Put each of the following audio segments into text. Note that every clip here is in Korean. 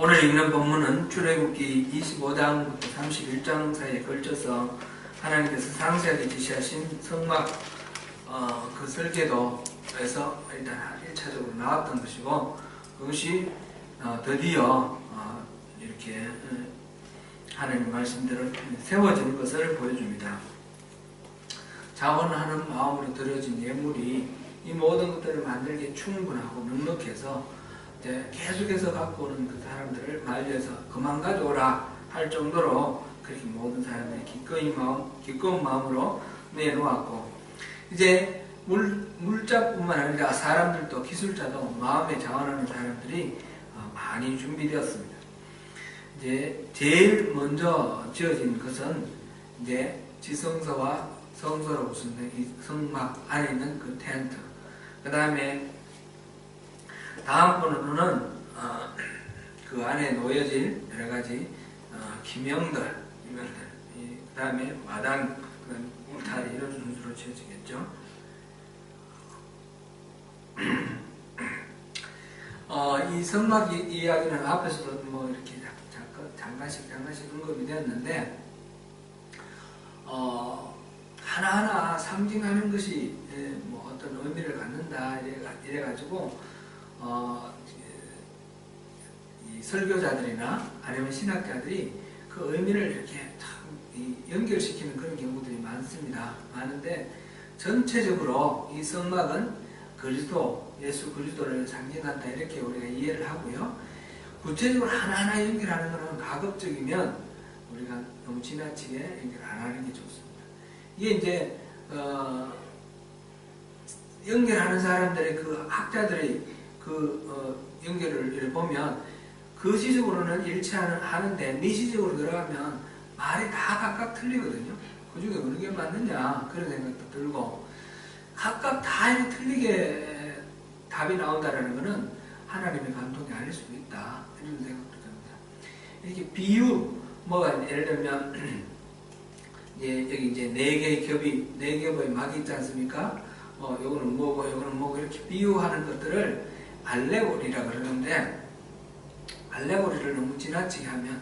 오늘 읽는 본문은 출애굽기 25장부터 31장 사이에 걸쳐서 하나님께서 상세하게 지시하신 성막 그 설계도에서 일단 1차적으로 나왔던 것이고, 그것이 드디어 이렇게 하나님 말씀대로 세워지는 것을 보여줍니다. 자원하는 마음으로 드려진 예물이 이 모든 것들을 만들기에 충분하고 넉넉해서 계속해서 갖고 오는 그 사람들을 만류해서 그만 가져오라 할 정도로 그렇게 모든 사람들이 기꺼운 마음으로 내놓았고, 이제 물자뿐만 아니라 사람들도 기술자도 마음에 자원하는 사람들이 많이 준비되었습니다. 이제 제일 먼저 지어진 것은 이제 지성소와 성소로 무슨 이 성막 안에 있는 그 텐트, 그 다음에 다음번으로는 그 안에 놓여질 여러가지 기명들, 그 다음에 마당, 그 다음에 울타리, 이런 순서로 지어지겠죠. 이 성막 이야기는 앞에서도 뭐 이렇게 잠깐씩 언급이 되었는데, 하나하나 상징하는 것이 뭐 어떤 의미를 갖는다 이래가지고 이 설교자들이나 아니면 신학자들이 그 의미를 이렇게 연결시키는 그런 경우들이 많습니다. 많은데 전체적으로 이 성막은 그리스도, 예수 그리스도를 상징한다 이렇게 우리가 이해를 하고요. 구체적으로 하나하나 연결하는 것은 가급적이면 우리가 너무 지나치게 연결 안 하는 게 좋습니다. 이게 이제 연결하는 사람들의 그 학자들의 연결을 보면 거시적으로는 일치하는데 미시적으로 들어가면 말이 다 각각 틀리거든요. 그 중에 어느 게 맞느냐 그런 생각도 들고, 각각 다 이렇게 틀리게 답이 나온다는 것은 하나님의 감동이 아닐 수도 있다 이런 생각도 듭니다. 이렇게 비유, 예를 들면 여기 이제 네 겹의 막이 있지 않습니까? 요거는 뭐고 요거는 뭐고 이렇게 비유하는 것들을 알레고리라 그러는데, 알레고리를 너무 지나치게 하면,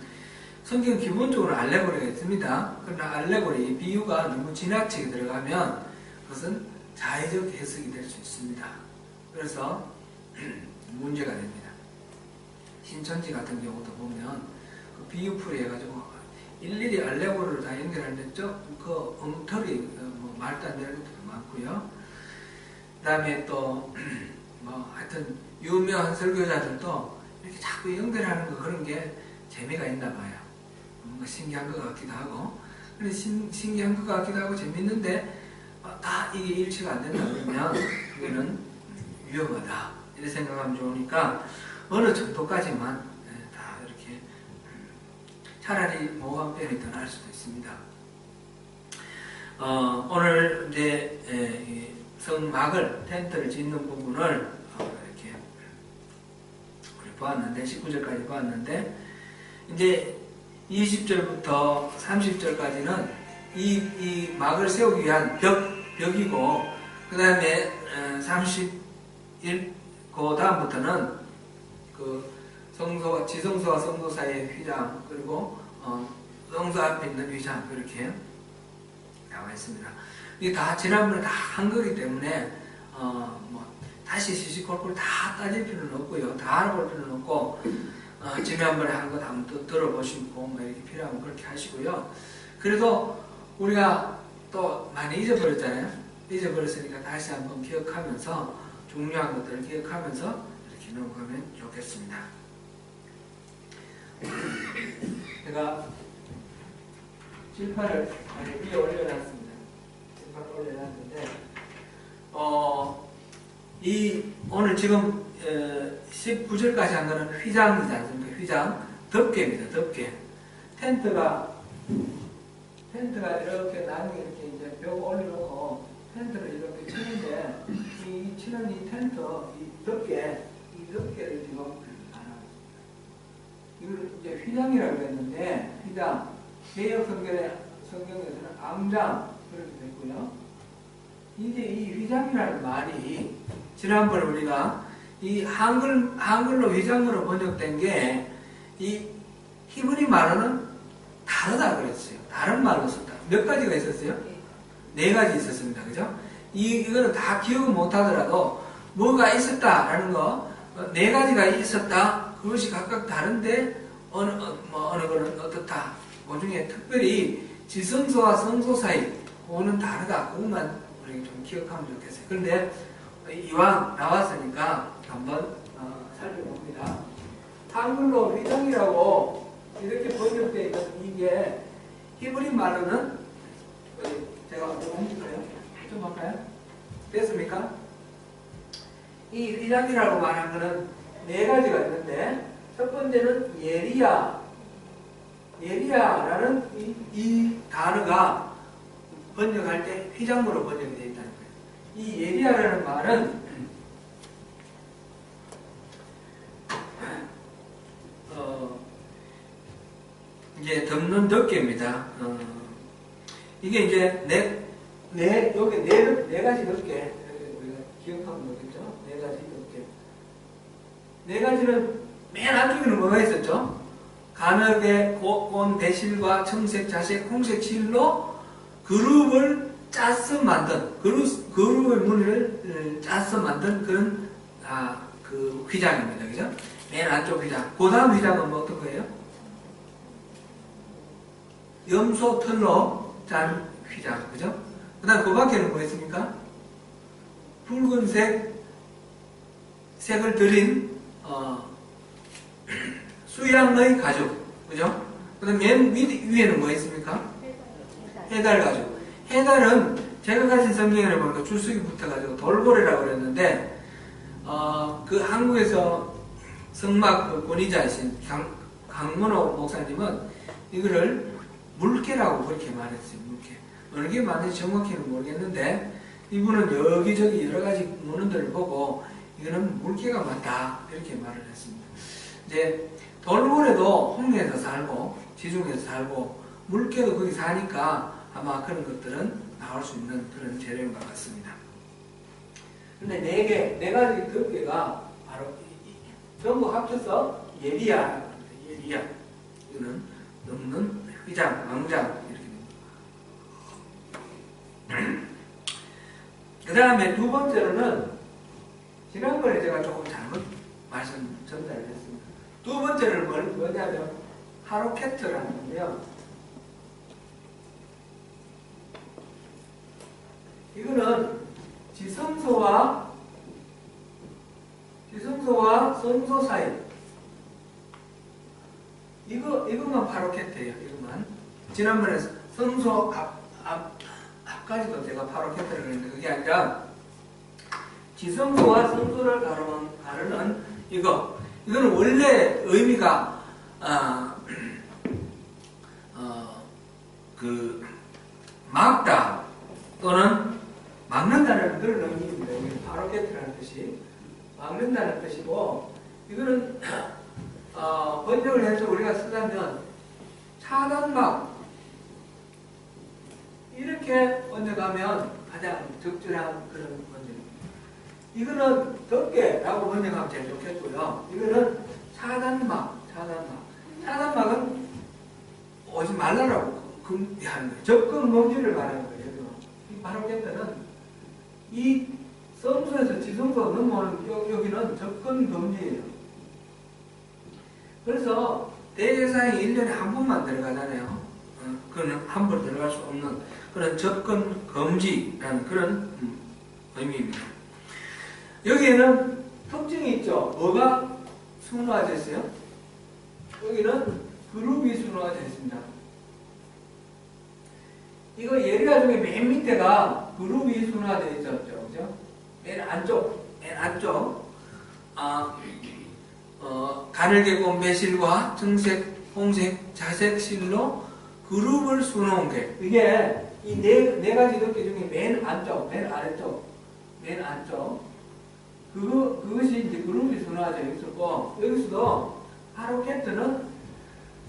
성경은 기본적으로 알레고리가 있습니다. 그러나 알레고리, 비유가 너무 지나치게 들어가면 그것은 자의적 해석이 될 수 있습니다. 그래서 문제가 됩니다. 신천지 같은 경우도 보면 그 비유풀이 해가지고 일일이 알레고리를 다 연결하는데 그 엉터리 말도 안 되는 것도 많고요. 그 다음에 또 하여튼 유명한 설교자들도 이렇게 자꾸 연결하는 거, 그런 게 재미가 있나 봐요. 뭔가 신기한 것 같기도 하고, 근데 신기한 것 같기도 하고 재밌는데 다 이게 일치가 안 된다 그러면 그거는 위험하다 이렇게 생각하면 좋으니까 어느 정도까지만 다 이렇게 차라리 모호한 표현이 더 나을 수도 있습니다. 오늘 이제 성막을, 텐트를 짓는 부분을 이렇게 우리 보았는데, 19절까지 보았는데, 이제 20절부터 30절까지는 이 막을 세우기 위한 벽이고, 그 다음에 31, 그 다음부터는 그 지성소와 성소 사이의 휘장, 그리고 성소 앞에 있는 휘장, 이렇게 나와 있습니다. 이게 다 지난번에 다 한 거기 때문에 다시 시시콜콜 다 따질 필요는 없고요. 다 알아볼 필요는 없고, 지난번에 한 것 한번 또 들어보시고 이렇게 필요하면 그렇게 하시고요. 그래도 우리가 또 많이 잊어버렸잖아요. 잊어버렸으니까 다시 한번 기억하면서, 중요한 것들을 기억하면서 이렇게 넘어가면 좋겠습니다. 제가 칠판을 위에 올려놨습니다. 칠판을 올려놨는데, 오늘 지금 19절까지 한 거는 휘장이지 않습니까? 휘장, 덮개입니다. 덮개. 텐트가 이렇게 나중에 이렇게 이제 벽 올려놓고 텐트를 이렇게 치는데, 치는 이 텐트, 이 덮개를 지금 이걸 이제 휘장이라고 그랬는데, 휘장, 개역 성경에서는 앙장 그렇게 됐고요. 이제 이 휘장이라는 말이 지난번에 우리가 이 한글로 휘장으로 번역된 게 이 히브리 말로는 다르다 그랬어요. 다른 말로 썼다. 몇 가지가 있었어요? 네 가지 있었습니다. 그죠? 이거는 다 기억을 못 하더라도 뭐가 있었다라는 거, 네 가지가 있었다. 그것이 각각 다른데 어느 거는 어떻다. 그 중에 특별히 지성소와 성소 사이, 그거는 다르다. 그것만 우리 좀 기억하면 좋겠어요. 그런데 이왕 나왔으니까 한번 살펴봅니다. 한글로 휘정이라고 이렇게 번역되어 있는 이게 히브리 말로는 제가 좀 할까요? 됐습니까? 이 휘정이라고 말한 거는 네 가지가 있는데 첫 번째는 예리야라는 이 단어가 번역할 때 휘장으로 번역이 되어 있다는 거예요. 이 예리야라는 말은 이제 덮는 덮개입니다. 이게 이제 여기 네 가지 덮개 우리가 기억하면 되겠죠? 네 가지 덮개. 네 가지는 맨 안쪽에는 뭐가 있었죠? 가늘게 꼰 배실과 청색, 자색, 홍색 실로 그룹을 짜서 만든 그룹의 무늬를 짜서 만든 그런 그 휘장입니다. 그죠? 맨 안쪽 휘장. 그 다음 휘장은 뭐 어떤 거예요? 염소 털로 짠 휘장. 그죠? 그 다음 그 밖에는 뭐 있습니까? 붉은색 색을 들인 수양의 가죽. 그죠? 그 다음 맨 위에는 뭐 있습니까? 해달 가죽. 해달은 제가 가진 성경에 보니까 줄석이 붙어가지고 돌고래라고 그랬는데 그 한국에서 성막 그 권위자이신 강문호 목사님은 이거를 물개라고 그렇게 말했어요. 물개. 어느 게 맞는지 정확히는 모르겠는데 이분은 여기저기 여러 가지 문헌들을 보고 이거는 물개가 맞다 이렇게 말을 했습니다. 이제 돌고래도 홍해에서 살고 지중해에서 살고 물개도 거기 사니까 아마 그런 것들은 나올 수 있는 그런 재료인 것 같습니다. 근데 네 가지 덮개가 바로 전부 합쳐서 예리야. 이거는 넘는 휘장, 왕장 이렇게 됩니다. 그 다음에 두 번째로는 지난번에 제가 조금 잘못 말씀 전달했습니다. 두 번째는 뭐냐면 하로케트라는 건데요. 이거는 지성소와 성소 사이. 이것만 파로케트예요. 이것만. 지난번에 성소 앞까지도 제가 파로케트를 했는데 그게 아니라 지성소와 성소를 가르는 이거는 원래 의미가 막다 또는 막는다는 그런 의미입니다. 이게 파로케트라는 뜻이 막는다는 뜻이고 이거는 번역을 해서 우리가 쓰자면 차단막 이렇게 번역하면 가장 적절한 그런 번역입니다. 이거는 덮개라고 번역하면 제일 좋겠고요. 이거는 차단막은 오지 말라라고 하는 거예요. 접근 금지를 말하는 거예요. 이 파로케트는 이 성소에서 지성소 넘어오는 여기는 접근 금지예요. 그래서 대제사장이 1년에 한 번만 들어가잖아요. 그거는 한 번 들어갈 수 없는 그런 접근 금지라는 그런 의미입니다. 여기에는 특징이 있죠. 뭐가 수놓아져 있어요? 여기는 그룹이 수놓아져 있습니다. 이거 예리야 중에 맨 밑에가 그룹이 수놓아져 있었죠. 그죠? 맨 안쪽. 가늘게 꼰 배실과 청색, 홍색, 자색 실로 그룹을 수놓은 게 이게 이 네 가지 덮개 중에 맨 안쪽, 맨 아래쪽, 맨 안쪽 그것이 이제 그룹이 수놓아져 있었고 여기서도 하로케트는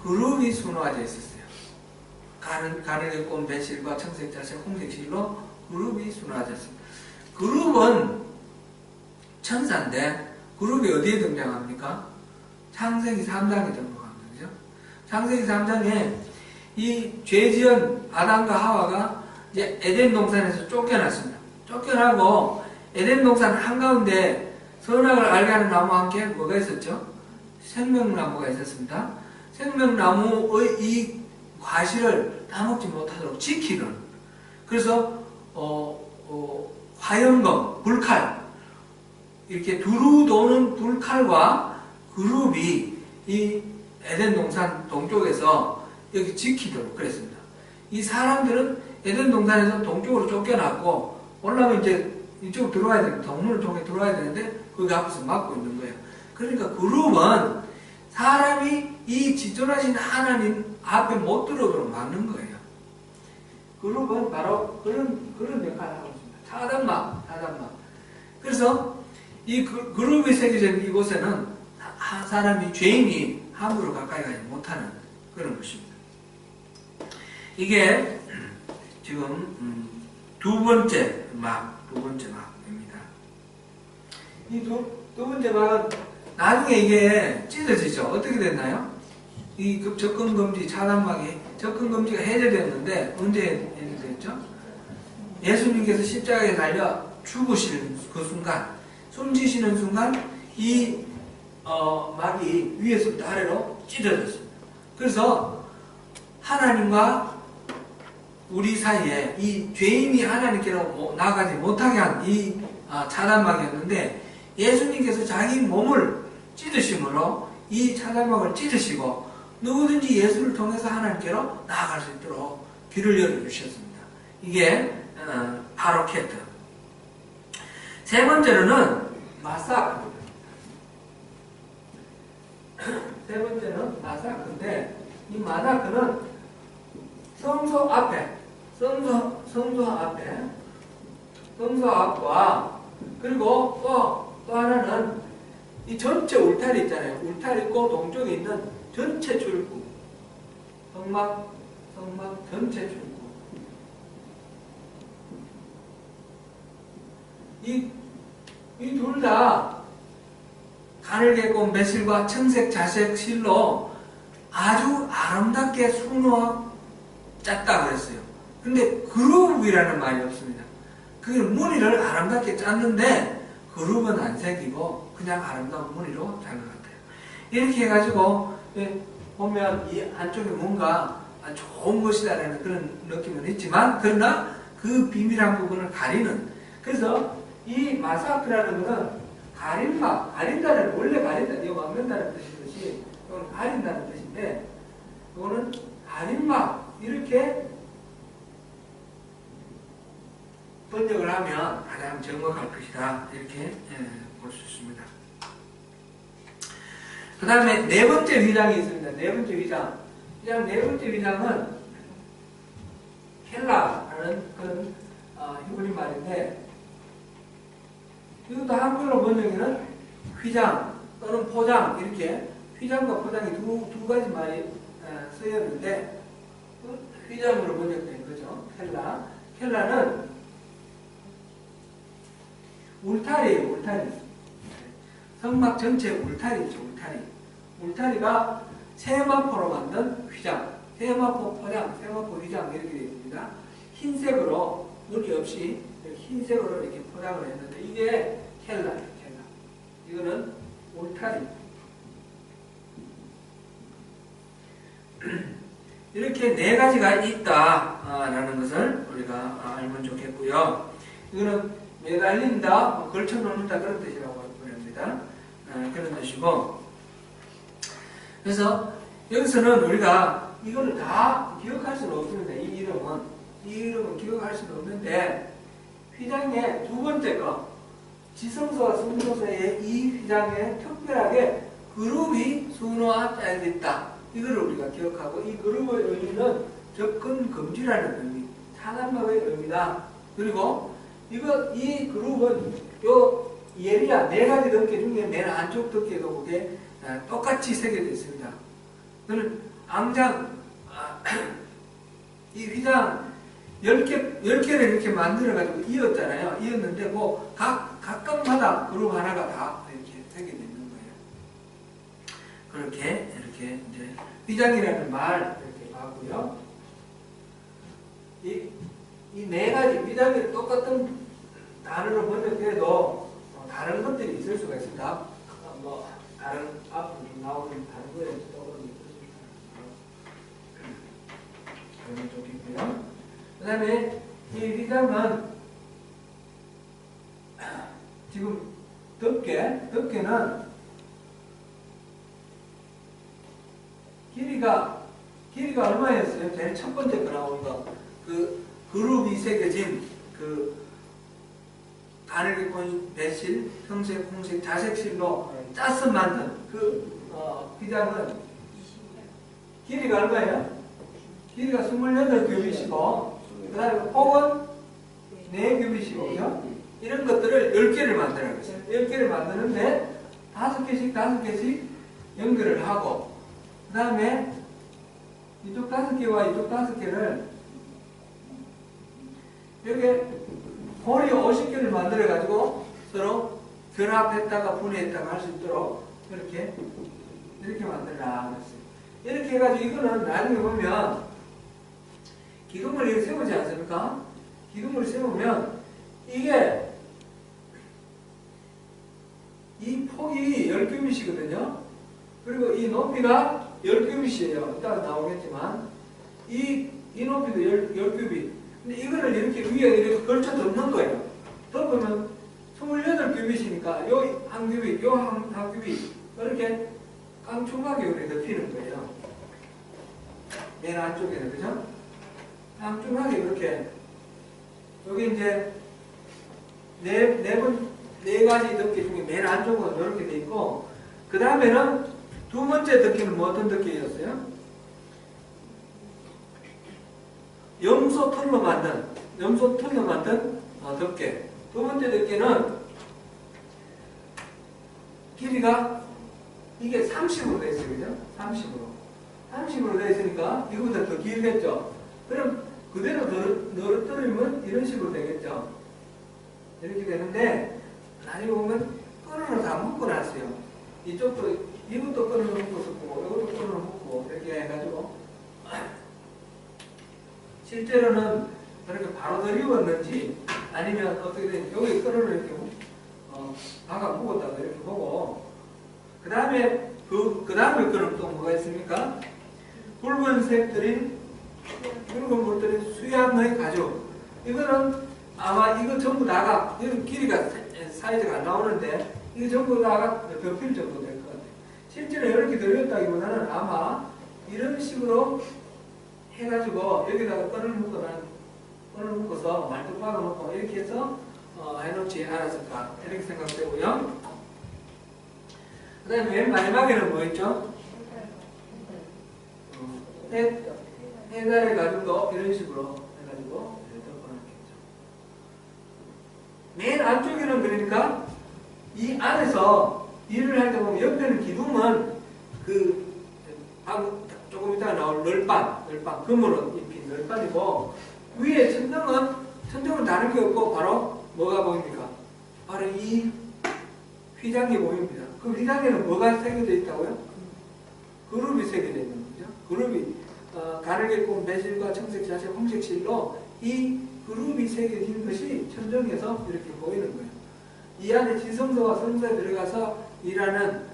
그룹이 수놓아져 있었어요. 가늘게 꼰 배실과 청색, 자색, 홍색 실로 그룹이 수놓아져 있습니다. 그룹은 천사인데 그룹이 어디에 등장합니까? 창세기 3장에 등장합니다. 창세기 3장에 이 죄지은 아담과 하와가 이제 에덴 동산에서 쫓겨났습니다. 쫓겨나고 에덴 동산 한가운데 선악을 알게 하는 나무와 함께 뭐가 있었죠? 생명나무가 있었습니다. 생명나무의 이 과실을 따먹지 못하도록 지키는, 그래서 화염검, 불칼, 이렇게 두루 도는 불칼과 그룹이 이 에덴 동산 동쪽에서 여기 지키도록 그랬습니다. 이 사람들은 에덴 동산에서 동쪽으로 쫓겨났고 올라오면 이제 이쪽으로 들어와야 되는데, 동문을 통해 들어와야 되는데 거기 앞에서 막고 있는 거예요. 그러니까 그룹은 사람이 이 지존하신 하나님 앞에 못 들어오도록 막는 거예요. 그룹은 바로 그런 역할을 하고 있습니다. 차단막. 그래서 이 그룹이 새겨진 이곳에는 사람이, 죄인이 함부로 가까이 가지 못하는 그런 것입니다. 이게 지금 두 번째 막입니다. 이 두 번째 막은 나중에 이게 찢어지죠. 어떻게 됐나요? 이 접근금지, 차단막이 접근금지가 해제되었는데 언제 해제됐죠? 예수님께서 십자가에 달려 죽으시는 그 순간, 숨지시는 순간 이 막이 위에서부터 아래로 찢어졌습니다. 그래서 하나님과 우리 사이에 이 죄인이 하나님께로 나아가지 못하게 한 이 차단막이었는데, 예수님께서 자기 몸을 찢으심으로 이 차단막을 찢으시고 누구든지 예수를 통해서 하나님께로 나아갈 수 있도록 길을 열어주셨습니다. 이게 바로케트. 세 번째로는 마사크. 세 번째는 마사크인데, 이 마사크는 성소 앞과, 그리고 또 하나는 이 전체 울타리 있잖아요. 울타리 있고 동쪽에 있는 전체 출구, 성막 전체 출구. 이 둘 다 가늘게 꼰 매실과 청색 자색 실로 아주 아름답게 수놓아 짰다 그랬어요. 근데 그룹이라는 말이 없습니다. 그 무늬를 아름답게 짰는데 그룹은 안 새기고 그냥 아름다운 무늬로 짠 것 같아요. 이렇게 해가지고 보면 이 안쪽에 뭔가 좋은 것이다라는 그런 느낌은 있지만, 그러나 그 비밀한 부분을 가리는, 그래서 이 마사크라는 것은 가린다는, 원래 가린다, 이거 막는다는 뜻이듯이 이건 가린다는 뜻인데, 이거는 가린막, 이렇게 번역을 하면 가장 정확할 것이다, 이렇게 볼 수 있습니다. 그 다음에 네 번째 휘장이 있습니다. 네 번째 휘장. 네 번째 휘장은 켈라라는 그런 히브리 말인데, 이것도 한글로 번역에는 휘장 또는 포장, 이렇게 휘장과 포장이 두 가지 말이 쓰였는데, 휘장으로 번역된 거죠. 켈라는 울타리. 성막 전체 울타리죠. 울타리가 세마포로 만든 휘장, 세마포 포장, 세마포 휘장, 이렇게 되어 있습니다. 흰색으로, 무늬 없이 흰색으로 이렇게 포장을 했는데, 이게 켈라예요. 이거는 울타리. 이렇게 네 가지가 있다라는 것을 우리가 알면 좋겠고요. 이거는 매달린다, 걸쳐놓는다, 그런 뜻이라고 합니다. 그런 뜻이고, 그래서 여기서는 우리가 이거를 다 기억할 수는 없습니다. 이 이름은 기억할 수는 없는데, 휘장의 두 번째 거, 지성소와 성소서의 이 휘장에 특별하게 그룹이 수놓아 짜여 있다. 이거를 우리가 기억하고, 이 그룹의 의미는 접근 금지라는 의미, 차단막의 의미다. 그리고 이 그룹은 요 예리야 네 가지 덮개 중에 맨 안쪽 덮개도 그게 똑같이 새겨져 있습니다. 그는 앙장, 이 휘장 10개를 이렇게 만들어가지고 이었잖아요. 이었는데, 각각마다 그룹 하나가 다 이렇게 새겨져 있는 거예요. 그렇게 이렇게 이제 휘장이라는 말 이렇게 봤고요. 이 네 가지 휘장이 똑같은 단어로 번역해도 다른 것들이 있을 수가 있습니다. 뭐 다른 앞으로 나오는 다른 거에 떠오르는 그런 쪽이 있고요. 그 다음에 이 휘장은 지금 덮개는 길이가 얼마였어요? 제일 첫 번째 거 나온 거. 그 그룹이 새겨진 그 가늘게 배실, 형색, 홍색, 자색실로 짜서 만든 그 휘장은 길이가 얼마예요? 길이가 28규빗이고 그 다음에 폭은 4규빗이고요. 이런 것들을 10개를 만들어야 했어요. 10개를 만드는데 5개씩 연결을 하고 그 다음에 이쪽 5개와 이쪽 5개를 여기 고리 50개를 만들어 가지고 서로 결합했다가 분해했다가 할 수 있도록 이렇게 만들라 그랬어요. 이렇게 해가지고 이거는 나중에 보면 기둥을 이렇게 세우지 않습니까? 기둥을 세우면 이게 이 폭이 10규빗이거든요. 그리고 이 높이가 10규빗이에요. 이따가 나오겠지만 이 높이도 10규빗. 근데 이거를 이렇게 위에 이렇게 걸쳐 덮는 거예요. 덮으면 28규빗이니까 요 한 규빗, 요 한 규빗 이렇게 깡충하게 이렇게 덮이는 거예요. 맨 안쪽에는 그죠? 깡충하게 이렇게 여기 이제 네 가지 덮개 중에 맨 안쪽은 이렇게 돼 있고 그 다음에는 두 번째 덮개는 뭐 어떤 덮개였어요? 염소 털로 만든 덮개. 두 번째 덮개는 길이가 이게 30으로 되어 있어요. 그죠? 30으로 되어 있으니까 이거보다 더 길겠죠? 그럼 그대로 늘어뜨리면 이런 식으로 되겠죠? 이렇게 되는데 나중에 보면 끈으로 다 묶어놨어요. 이것도 끈으로 묶었었고 이것도 끈으로 묶고 이렇게 해가지고 실제로는 그렇게 바로 들이웠는지 아니면 어떻게 되는지 여기 끈으로 이렇게 박아 묶었다고 이렇게 보고 그 다음에 끈은 또 뭐가 있습니까? 붉은색 들인 수양의 가죽. 이거는 아마 이거 전부 다가 이건 길이가 사이즈가 안 나오는데 이거 전부 다가 덮일 정도 될 것 같아요. 실제로 이렇게 들렸다기보다는 아마 이런 식으로 해가지고 여기다가 끈을 묶어서 말뚝 박아놓고 이렇게 해서 해놓지 않았을까 이렇게 생각되고요. 그 다음에 맨 마지막에는 뭐 있죠? 해달의 가죽도 이런 식으로 해가지고 덮어놨겠죠. 맨 안쪽에는 그러니까 이 안에서 일을 할 때 보면 옆에는 기둥은 조금 이따가 나올 널빤 금으로 입힌 널빤이고 위에 천정은 다른 게 없고 바로 뭐가 보입니까? 바로 이 휘장이 보입니다. 그 휘장에는 뭐가 새겨져 있다고요? 그룹이 새겨져 있는 거죠. 그룹이 가늘게 꼰 배실과 청색, 자색, 홍색실로 이 그룹이 새겨진 것이 천정에서 이렇게 보이는 거예요. 이 안에 지성소와 성소에 들어가서 일하는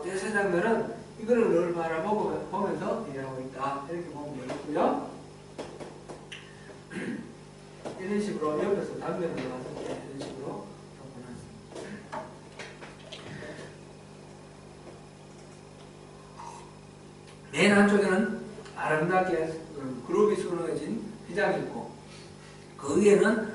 대사장들은 이거를 늘 바라보면서 일하고 있다. 이렇게 보면 되겠고요. 이런 식으로 옆에서 단면을 놨을 때 이런 식으로 덮어놨습니다. 맨 안쪽에는 아름답게 그룹이 수놓여진 휘장이 있고 그 위에는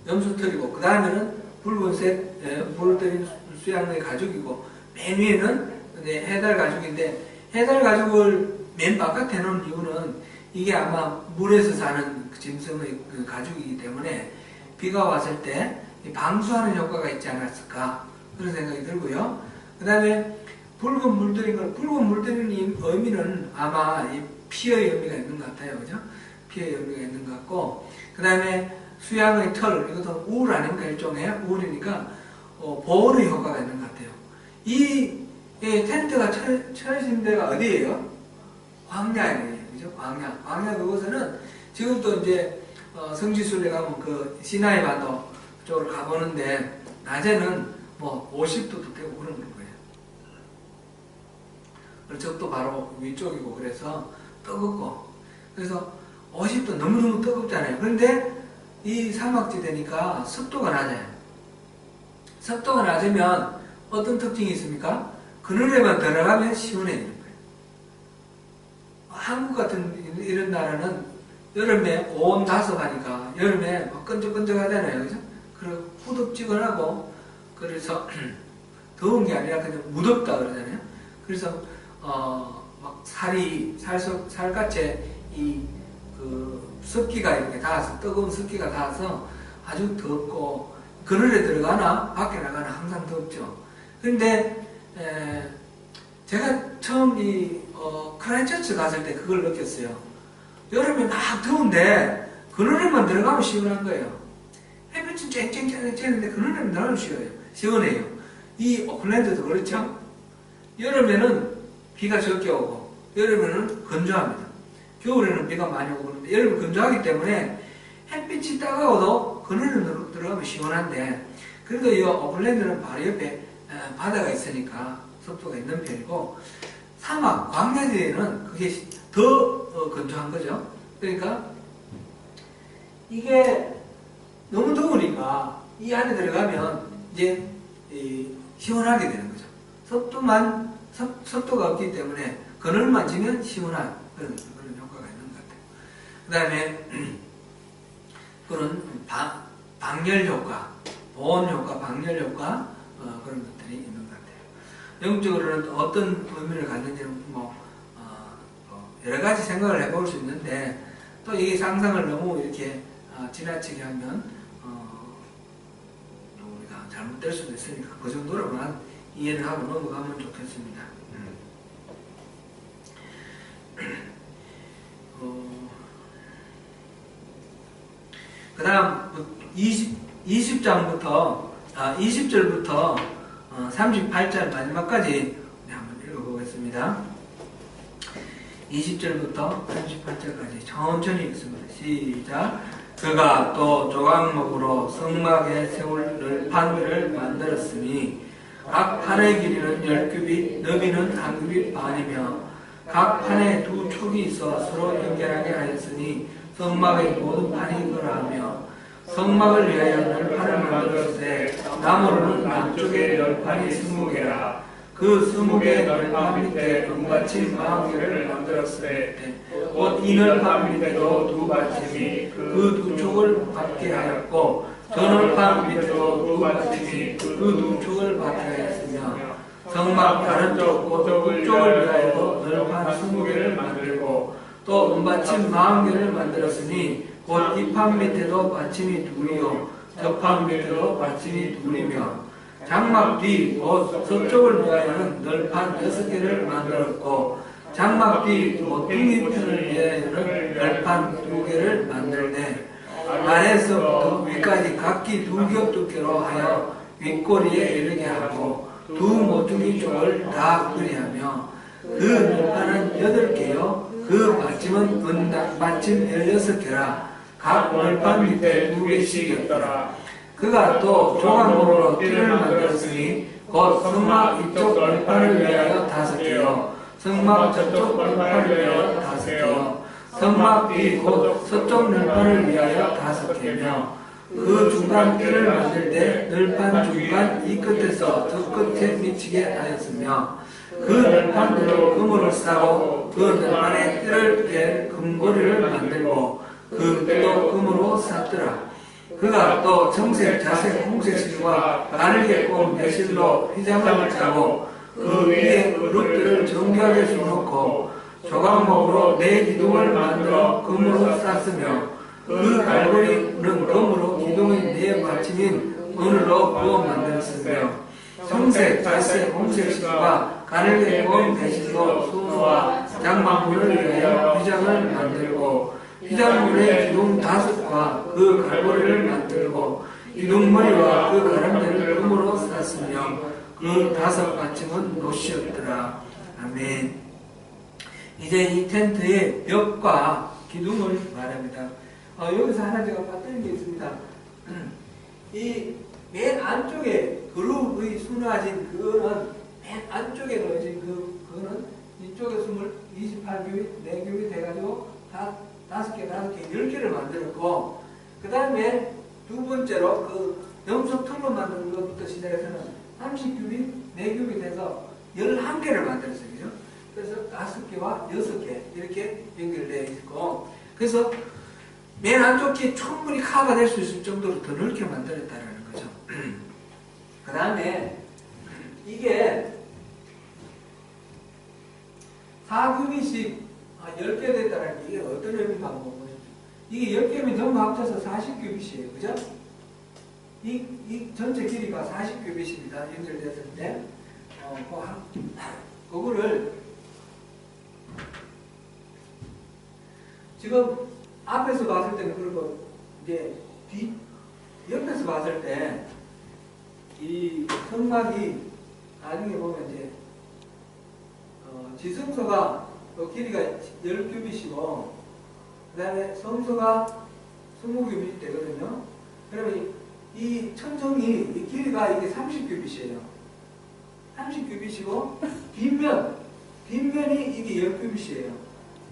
염소털이고 그 다음에는 붉은색 불을 때린 수양의 가죽이고 맨 위에는 해달 가죽인데 해달 가죽을 맨 바깥에 놓은 이유는 이게 아마 물에서 사는 짐승의 그 가죽이기 때문에 비가 왔을 때 방수하는 효과가 있지 않았을까 그런 생각이 들고요. 그 다음에 붉은 물들인 의미는 아마 이 피의 의미가 있는 것 같아요. 그죠? 피의 의미가 있는 것 같고 그 다음에 수양의 털 이것도 울 아닙니까? 일종의 울이니까 보호의 효과가 있는 것 같아요. 이 이 텐트가 쳐진 데가 어디예요? 광야예요. 그죠? 광야. 광야 그곳에는 지금도 이제 성지순례 가면 그 시나이 반도 쪽으로 가보는데 낮에는 뭐 50도도 되고 그런 거예요. 저도 바로 위쪽이고 그래서 뜨겁고 그래서 50도 너무너무 뜨겁잖아요. 그런데 이 사막지대니까 습도가 낮아요. 습도가 낮으면 어떤 특징이 있습니까? 그늘에만 들어가면 시원해지는 거예요. 한국 같은 이런 나라는 여름에 온 다섯하니까 여름에 막 끈적끈적하잖아요. 그죠? 그리고 후덥지근하고 그래서 더운 게 아니라 그냥 무덥다 그러잖아요. 그래서 막 살같이 습기가 이렇게 닿아서 뜨거운 습기가 닿아서 아주 덥고 그늘에 들어가나 밖에 나가나 항상 덥죠. 그런데 제가 처음 크라이처치 갔을 때 그걸 느꼈어요. 여름에 막 더운데 그늘에만 들어가면 시원한 거예요. 햇빛은 쨍쨍쨍 쬐는데 그늘에만 들어가면 시원해요. 이 오클랜드도 그렇죠. 여름에는 비가 적게 오고 여름에는 건조합니다. 겨울에는 비가 많이 오고 그러는데 여름은 건조하기 때문에 햇빛이 따가워도 그늘에 들어가면 시원한데 그래도 이 오클랜드는 바로 옆에 바다가 있으니까 습도가 있는 편이고 사막, 광야지대는 그게 더 건조한 거죠. 그러니까 이게 너무 더우니까 이 안에 들어가면 이제 시원하게 되는 거죠. 습도가 없기 때문에 그늘만 지면 시원한 그런 효과가 있는 것 같아요. 그 다음에 그런 방열 효과, 보온 효과, 방열 효과 그런 것들이 있는 것 같아요. 영적으로는 어떤 의미를 갖는지는 여러 가지 생각을 해볼 수 있는데 또 이게 상상을 너무 이렇게 지나치게 하면 우리가 잘못될 수도 있으니까 그 정도로만 이해를 하고 넘어가면 좋겠습니다. 그 다음 20절부터 38절 마지막까지 한번 읽어보겠습니다. 20절부터 38절까지 천천히 읽습니다. 시작. 그가 또 조각목으로 성막에 세울 널판들을 만들었으니 각 판의 길이는 10규빗, 너비는 1규빗 반이며 각 판에 2촉이 있어 서로 연결하게 하였으니 성막의 모든 판이 이거라하며 성막을 위하여 널판을 만들었을 때 나무로는 안쪽에 널판이 20개라. 그 20개 널판 밑에 은받침 40개를 만들었을 때 곧 이 널판 밑에도 2받침이 그 2촉을 받게 하였고 저 널판 밑에도 2받침이 그 2촉을 받게 하였으며 성막 다른 쪽, 그쪽을 위하여도 널판 20개를 만들고 또 은받침 40개를 만들었으니 곧 이 판 밑에도 받침이 2이요 저 판 밑에도 받침이 2이며 장막 뒤 곧 서쪽을 위하여는 널판 6개를 만들었고 장막 뒤 모퉁이 편을 위하여는 널판 2개를 만들되 아래에서부터 위까지 각기 2겹 두께로 하여 윗꼬리에 이르게 하고 2 모퉁이 쪽을 다 그리하며 그 널판은 8개요 그 받침은 은받침 16개라. 각 널판 밑에 2개씩이었더라. 그가 또 조각목으로 띠를 만들었으니 곧 성막 이쪽 널판을 위하여 5개요 성막 저쪽 널판을 위하여 5개요 성막 뒤 곧 서쪽 널판을 위하여 5개며 그 중간 띠를 만들 때 널판 중간 이 끝에서 저 끝에 미치게 하였으며 그 널판대로 금으로 싸고 그 널판에 띠를 뗄 금고리를 만들고 그 띠도 금으로 쌌더라. 그가 또 청색, 자색, 홍색 실과 가늘게 꼰 매실로 휘장을 짜고 그 위에 그릇들을 정교하게 쏘놓고 조각목으로 4기둥을 만들어 금으로 쌌으며 그 갈고리는 금으로 기둥의 4받침인 은으로 부어 만들었으며 청색, 자색, 홍색 실과 가늘게 꼰 매실로 수놓아 장막문을 위하여 휘장을 만들고 휘장문의 기둥 5과 그 갈고리를 만들고 기둥머리와 그 가람대를 금으로 쌌으며 이 다섯 받침은 못이었더라. 아멘. 이제 이 텐트의 벽과 기둥을 말합니다. 여기서 하나 제가 빠뜨린 게 있습니다. 이 맨 안쪽에 그룹의 수놓아진 그거는 맨 안쪽에 넣어진 그거는 이쪽에 28규빗, 4규빗 돼가지고 5개, 10개를 만들었고, 그 다음에 두 번째로 그 염소 털로 만든 것부터 시작해서는 30규빗, 4규빗 해서 11개를 만들었어요. 그죠? 그래서 5개와 6개 이렇게 연결되어 있고, 그래서 맨 안쪽이 충분히 커버가 될 수 있을 정도로 더 넓게 만들었다는 거죠. 그 다음에 이게 4규빗씩 10개 됐다는 게 이게 어떤 의미인가 한번 보십시오. 이게 10개면 전부 합쳐서 40규빗이에요. 그죠? 이 전체 길이가 40규빗입니다. 연결됐을 때. 그거를 지금 앞에서 봤을 때는 그렇고, 이제 옆에서 봤을 때 이 성막이 나중에 보면 이제 지성소가 길이가 10규빗이고 그 다음에 성소가 20규빗 되거든요. 그러면 이 천정이 이 길이가 이게 30규빗이에요. 30규빗이고 뒷면이 이게 10규빗이에요.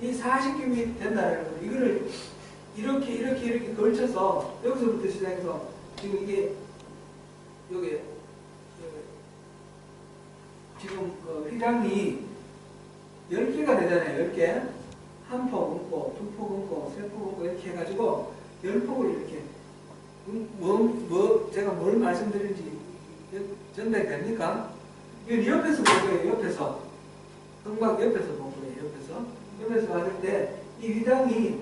이 40규빗 된다는 거. 이거를 이렇게 걸쳐서 여기서부터 시작해서 지금 이게 여기 지금 휘장이 10개가 되잖아요. 10개. 한 폭 얹고, 두 폭 얹고, 세 폭 얹고 이렇게 해가지고 10폭을 이렇게 제가 뭘 말씀드린지 전달됩니까? 이건 옆에서 볼 거예요. 옆에서. 성막 옆에서 볼 거예요. 옆에서 봤을 때 이 휘장이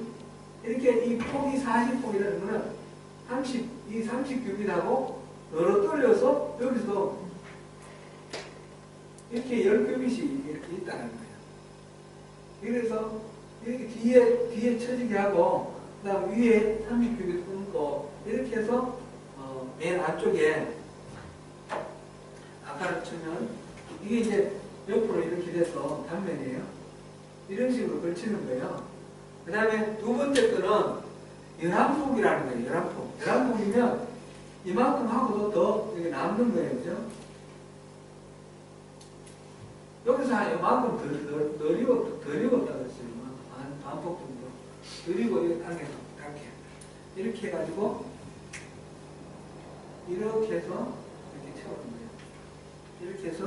이렇게 이 폭이 40폭이라는 거는 30규빗하고 여러 떨려서 여기서 이렇게 10규빗이 이렇게 있다는 거예요. 그래서 이렇게 뒤에 쳐지게 하고 그 다음 위에 30규빗 끊고 이렇게 해서 맨 안쪽에 아까를 치면 이게 이제 옆으로 이렇게 돼서 단면이에요. 이런 식으로 걸치는 거예요. 그 다음에 두 번째 거는 11폭이라는 거예요. 11폭. 11폭이면 이만큼 하고도 더 여기 남는 거예요. 그죠? 여기서 한 이만큼 더 익었다 그랬어요. 반폭 정도. 더 익고 이렇게 당겨서 이렇게 해가지고 이렇게 해서 이렇게 채우는 거예요. 이렇게 해서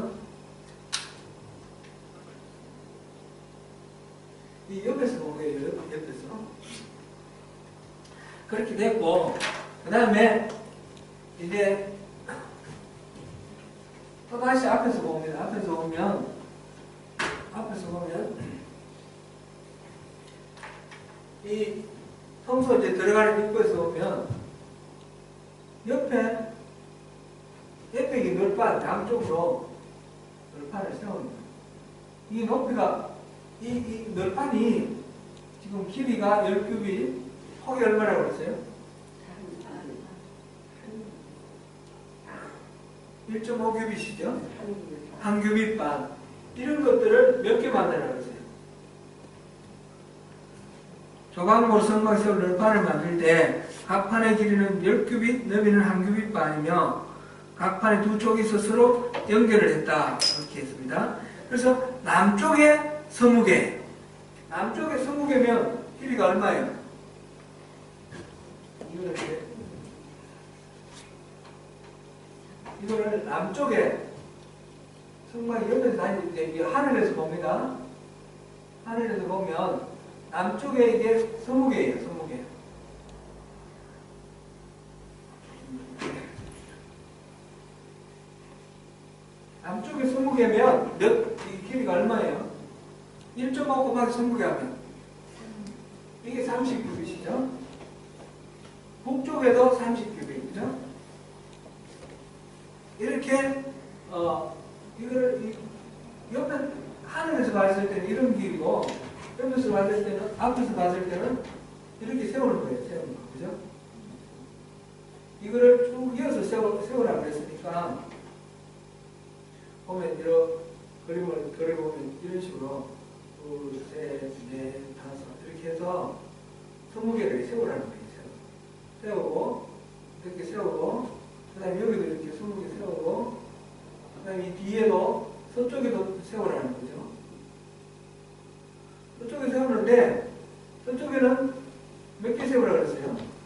이 옆에서 본 거예요. 옆에서. 그렇게 됐고, 그 다음에 이제 또 다시 앞에서 봅니다. 앞에서 보면 이 성소 이제 들어가는 입구에서 보면 옆에 이 널판 양쪽으로 널판을 세웁니다. 이 높이가 이 널판이 지금 길이가 10규빗, 폭이 얼마라고 그랬어요? 1.5규빗이죠? 한 규빗 반. 이런 것들을 몇 개 만들라고 그랬어요? 조각으로 성막에 세울 널판을 만들 때 각 판의 길이는 10규빗, 너비는 한 규빗 반이며 각 판의 두 쪽이 서로 연결을 했다. 이렇게 했습니다. 그래서 남쪽에 서무개. 남쪽에 서무개면 길이가 얼마예요? 이거를 남쪽에 성막이 옆에서 다니는데 이게 하늘에서 봅니다. 하늘에서 보면 남쪽에 이게 서무개예요. 서무개. 남쪽에 서무개면 이 길이가 얼마예요? 1.5 곱하기 서무개 하면 이게 30규빗이죠. 북쪽에도 30규빗이죠. 이렇게 이거를 옆에 하늘에서 봤을 때는 이런 길이고 옆에서 봤을 때는 앞에서 봤을 때는 이렇게 세우는 거예요. 세우는 거. 그죠? 이거를 쭉 이어서 세우라고 그랬으니까 보면 이런 그림을 그려보면 이런 식으로 둘, 셋, 넷, 다섯 이렇게 해서 20개를 세우라는 거예요. 세우고 이렇게 세우고 그 다음에 여기도 이렇게 20개 세우고 그 다음에 이 뒤에도 서쪽에도 세우라는 거죠. 서쪽에 세우는데 서쪽에는 몇 개 세우라 그랬어요?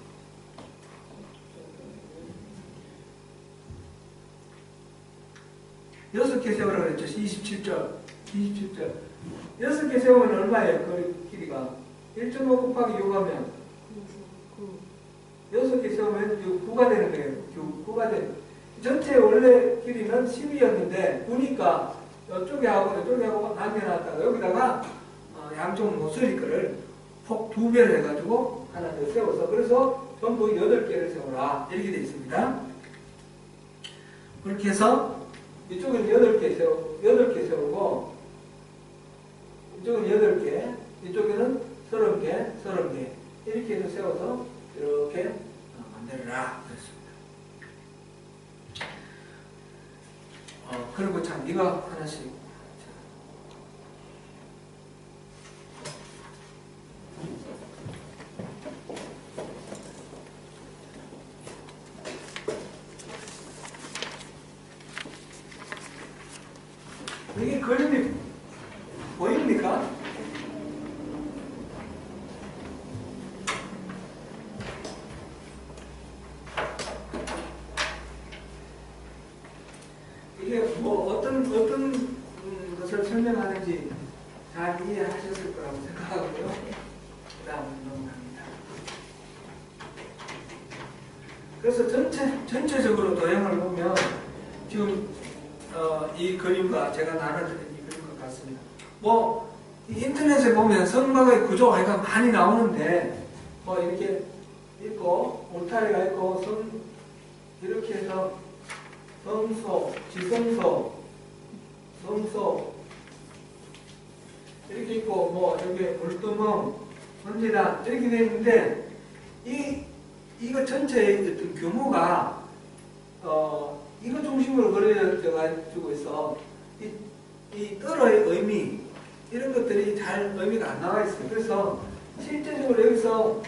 6개 세우라 그랬죠. 27점. 6개 세우면 얼마예요? 그 길이가 1.5 곱하기 6하면 6개 세우면 9가 되는 거예요. 9가 되는. 전체 원래 길이는 10이었는데 보니까 이쪽에 하고 남겨놨다가 여기다가 양쪽 모서리 거를 폭 2배를 해가지고 하나 더 세워서 그래서 전부 8개를 세워라 이렇게 되어 있습니다. 그렇게 해서 이쪽은 8개 세우고 이쪽은 8개 이쪽에는 30개 이렇게 해서 세워서 이렇게 만들어라 그랬습니다. 그리고 참 이거 하나씩 이게 그림이 보입니까? 이게 뭐 어떤 것을 설명하는지 잘 이해하셨을 거라고 생각하고요. 그 다음 넘어갑니다. 그래서 전체적으로 도형을 보면 지금 이 그림과 제가 나눠드린 이 그림과 같습니다. 뭐 인터넷에 보면 성막의 구조가 하여간 많이 나오는데 뭐 이렇게 있고 울타리가 있고 이렇게 해서 성소, 지성소, 성소 이렇게 있고 뭐 여기 물두멍, 번제단 이렇게 되어 있는데 이거 전체의 어떤 규모가 이거 중심으로 그려져 있어. 이 뜰의 의미 이런 것들이 잘 의미가 안 나와 있어요. 그래서 실제적으로 여기서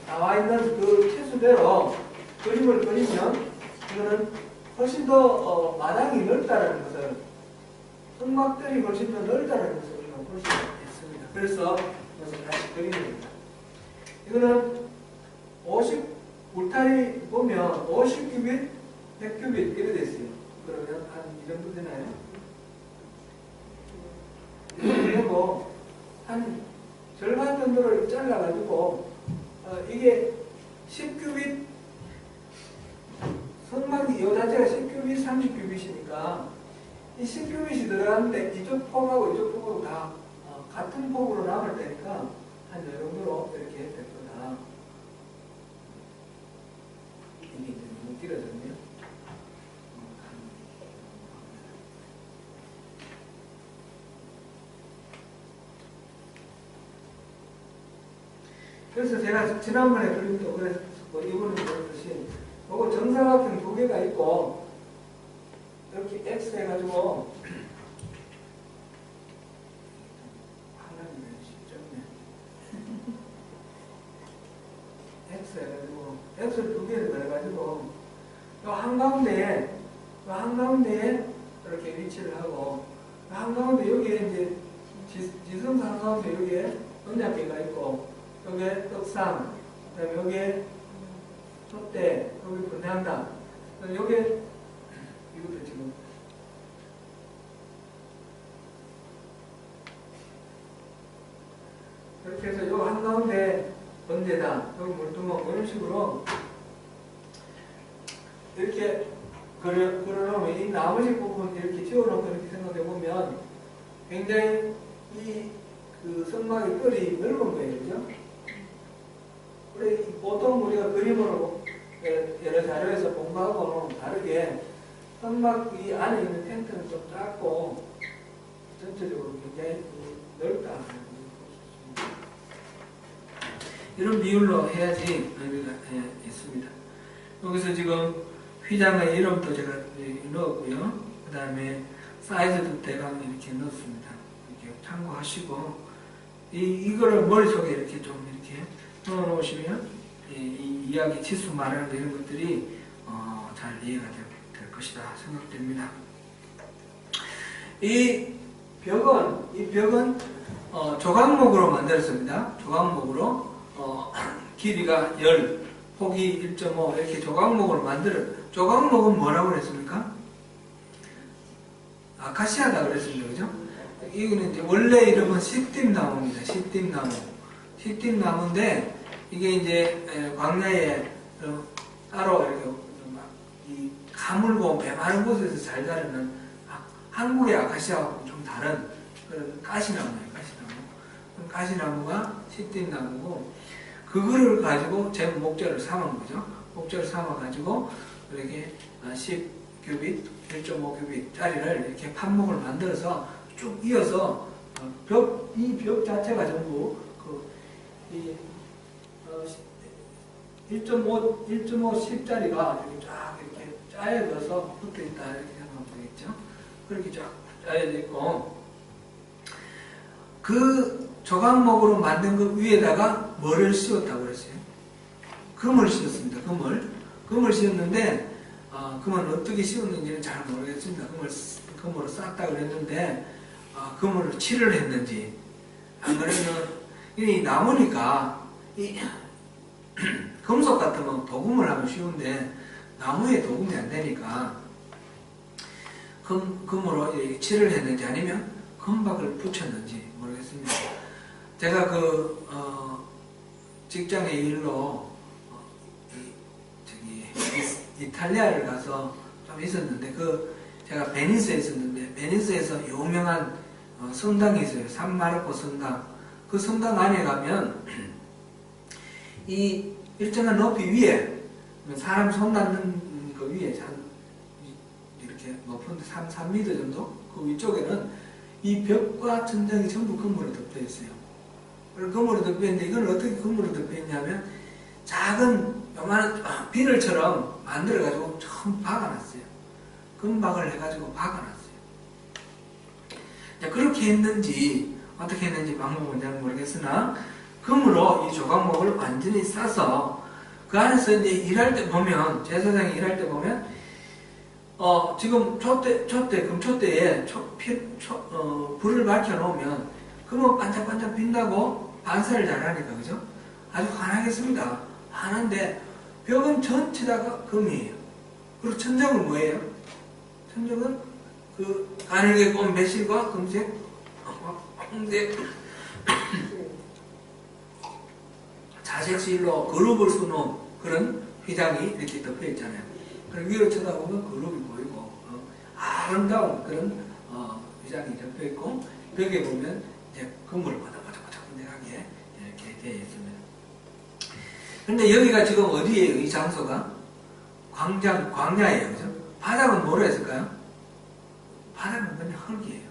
나와 있는 그 최수대로 그림을 그리면 이거는 훨씬 더 마당이 넓다라는 것을 성막들이 훨씬 더 넓다라는 것을 우리가 볼 수 있습니다. 그래서 이것을 다시 그리는 겁니다. 이거는 울타리 보면 50규빗 100규빗 이렇게 됐어요. 그러면 한 이 정도 되나요? 그리고 한 절반 정도를 잘라가지고 이게 10규빗 성막이 이 자체가 10규빗, 30규빗이니까 이 10규빗이 들어가는데 이쪽 폭하고 이쪽 폭하고 다 같은 폭으로 남을 테니까 한 이 정도로 이렇게 될 거다. 이게 이제 너무 길어졌네요. 그래서 제가 지난번에 그림도 그랬고 이번에 그랬듯이 요거 정사각형 두 개가 있고 이렇게 X 해가지고 하나는 쉽죠. X 해가지고 X를 두 개를 넣어가지고 요 한가운데에 이렇게 위치를 하고 한가운데 여기에 이제 지성사 한가운데 여기에 언약계가 있고 여기에 떡상, 그 다음에 여기에 촛대, 여기 분향당, 여기에 이것도 지금 이렇게 해서 요 한가운데 번제단, 여기 물두멍 이런 식으로 이렇게 그려놓으면 이 나머지 부분 이렇게 지워놓고 이렇게 생각해 보면 굉장히 그 성막의 뜰이 넓은 거예요, 그죠? 그래, 보통 우리가 그림으로 여러 자료에서 본 거하고는 다르게 성막 이 안에 있는 텐트는 좀 작고 전체적으로 굉장히 넓다. 이런 비율로 해야지 의미가 있습니다. 여기서 지금 휘장의 이름도 제가 넣었고요. 그 다음에 사이즈도 대강 이렇게 넣었습니다. 이렇게 참고하시고, 이거를 머릿속에 이렇게 좀 이렇게 넣어 놓으시면, 이 이야기 치수 말하는 이런 것들이, 잘 이해가 될 것이다 생각됩니다. 이 벽은, 조각목으로 만들었습니다. 조각목으로, 길이가 10, 폭이 1.5 이렇게 조각목으로 조각목은 뭐라고 그랬습니까? 아카시아다 그랬습니다. 그죠? 이거는 이제 원래 이름은 시띠나무입니다. 시띠나무인데 이게 이제 광야에 따로 이렇게 이 가물고 메마른 곳에서 잘 자라는 한국의 아카시아하고 좀 다른 그런 가시나무예요. 가시나무가 시띠나무고, 그거를 가지고 제 목재를 삼은 거죠. 목재를 삼아가지고 이렇게 10규빗, 1.5규빗짜리를 이렇게 판목을 만들어서 쭉 이어서 이 벽 자체가 전부 1.5, 10짜리가 이렇게 쫙 이렇게 짜여져서 붙어 있다 이렇게 생각하면 되겠죠. 그렇게 쫙 짜여져 있고, 그 조각목으로 만든 그 위에다가 뭐를 씌웠다고 그랬어요? 금을 씌웠습니다. 금을 씌웠는데, 금은 어떻게 씌웠는지는 잘 모르겠습니다. 금으로 쌌다 그랬는데, 금으로 칠을 했는지, 안 그러면, 이 나무니까, 금속 같으면 도금을 하면 쉬운데, 나무에 도금이 안 되니까, 금으로 이렇게 칠을 했는지 아니면 금박을 붙였는지 모르겠습니다. 제가 직장의 일로 이탈리아를 가서 좀 있었는데, 제가 베니스에 있었는데, 베니스에서 유명한 성당이 있어요. 산마르코 성당. 그 성당 안에 가면 이 일정한 높이 위에, 사람 손 닿는 그 위에 이렇게 높은데 3m 정도? 그 위쪽에는 이 벽과 천장이 전부 금으로 덮여 있어요. 금으로 덮여 있는데, 이건 어떻게 금으로 덮여 있냐면 작은 요만한 비늘처럼 만들어가지고 처음 박아놨어요. 금박을 해가지고 박아놨어요. 그렇게 했는지 어떻게 했는지 방법은 잘 모르겠으나, 금으로 이 조각목을 완전히 싸서 그 안에서 이제 일할 때 보면, 제사장이 일할 때 보면, 지금 금초대에 불을 밝혀놓으면 금은 반짝반짝 빛나고 반사를 잘하니까, 그죠? 아주 환하겠습니다. 환한데 벽은 전체다가 금이에요. 그리고 천장은 뭐예요? 천장은 그 가늘게 꼰 매실과 금색, 홍색 자색 실로 그룹을 수놓은 그런 휘장이 이렇게 덮여 있잖아요. 그럼 위로 쳐다보면 그룹이 보이고, 아름다운 그런 휘장이 덮여 있고, 벽에 보면 이제 금을 바닥바닥바닥하게 이렇게 되어 있습니다. 근데 여기가 지금 어디예요? 이 장소가? 광야예요. 그죠? 바닥은 뭐로 했을까요? 바닥은 그냥 흙이에요.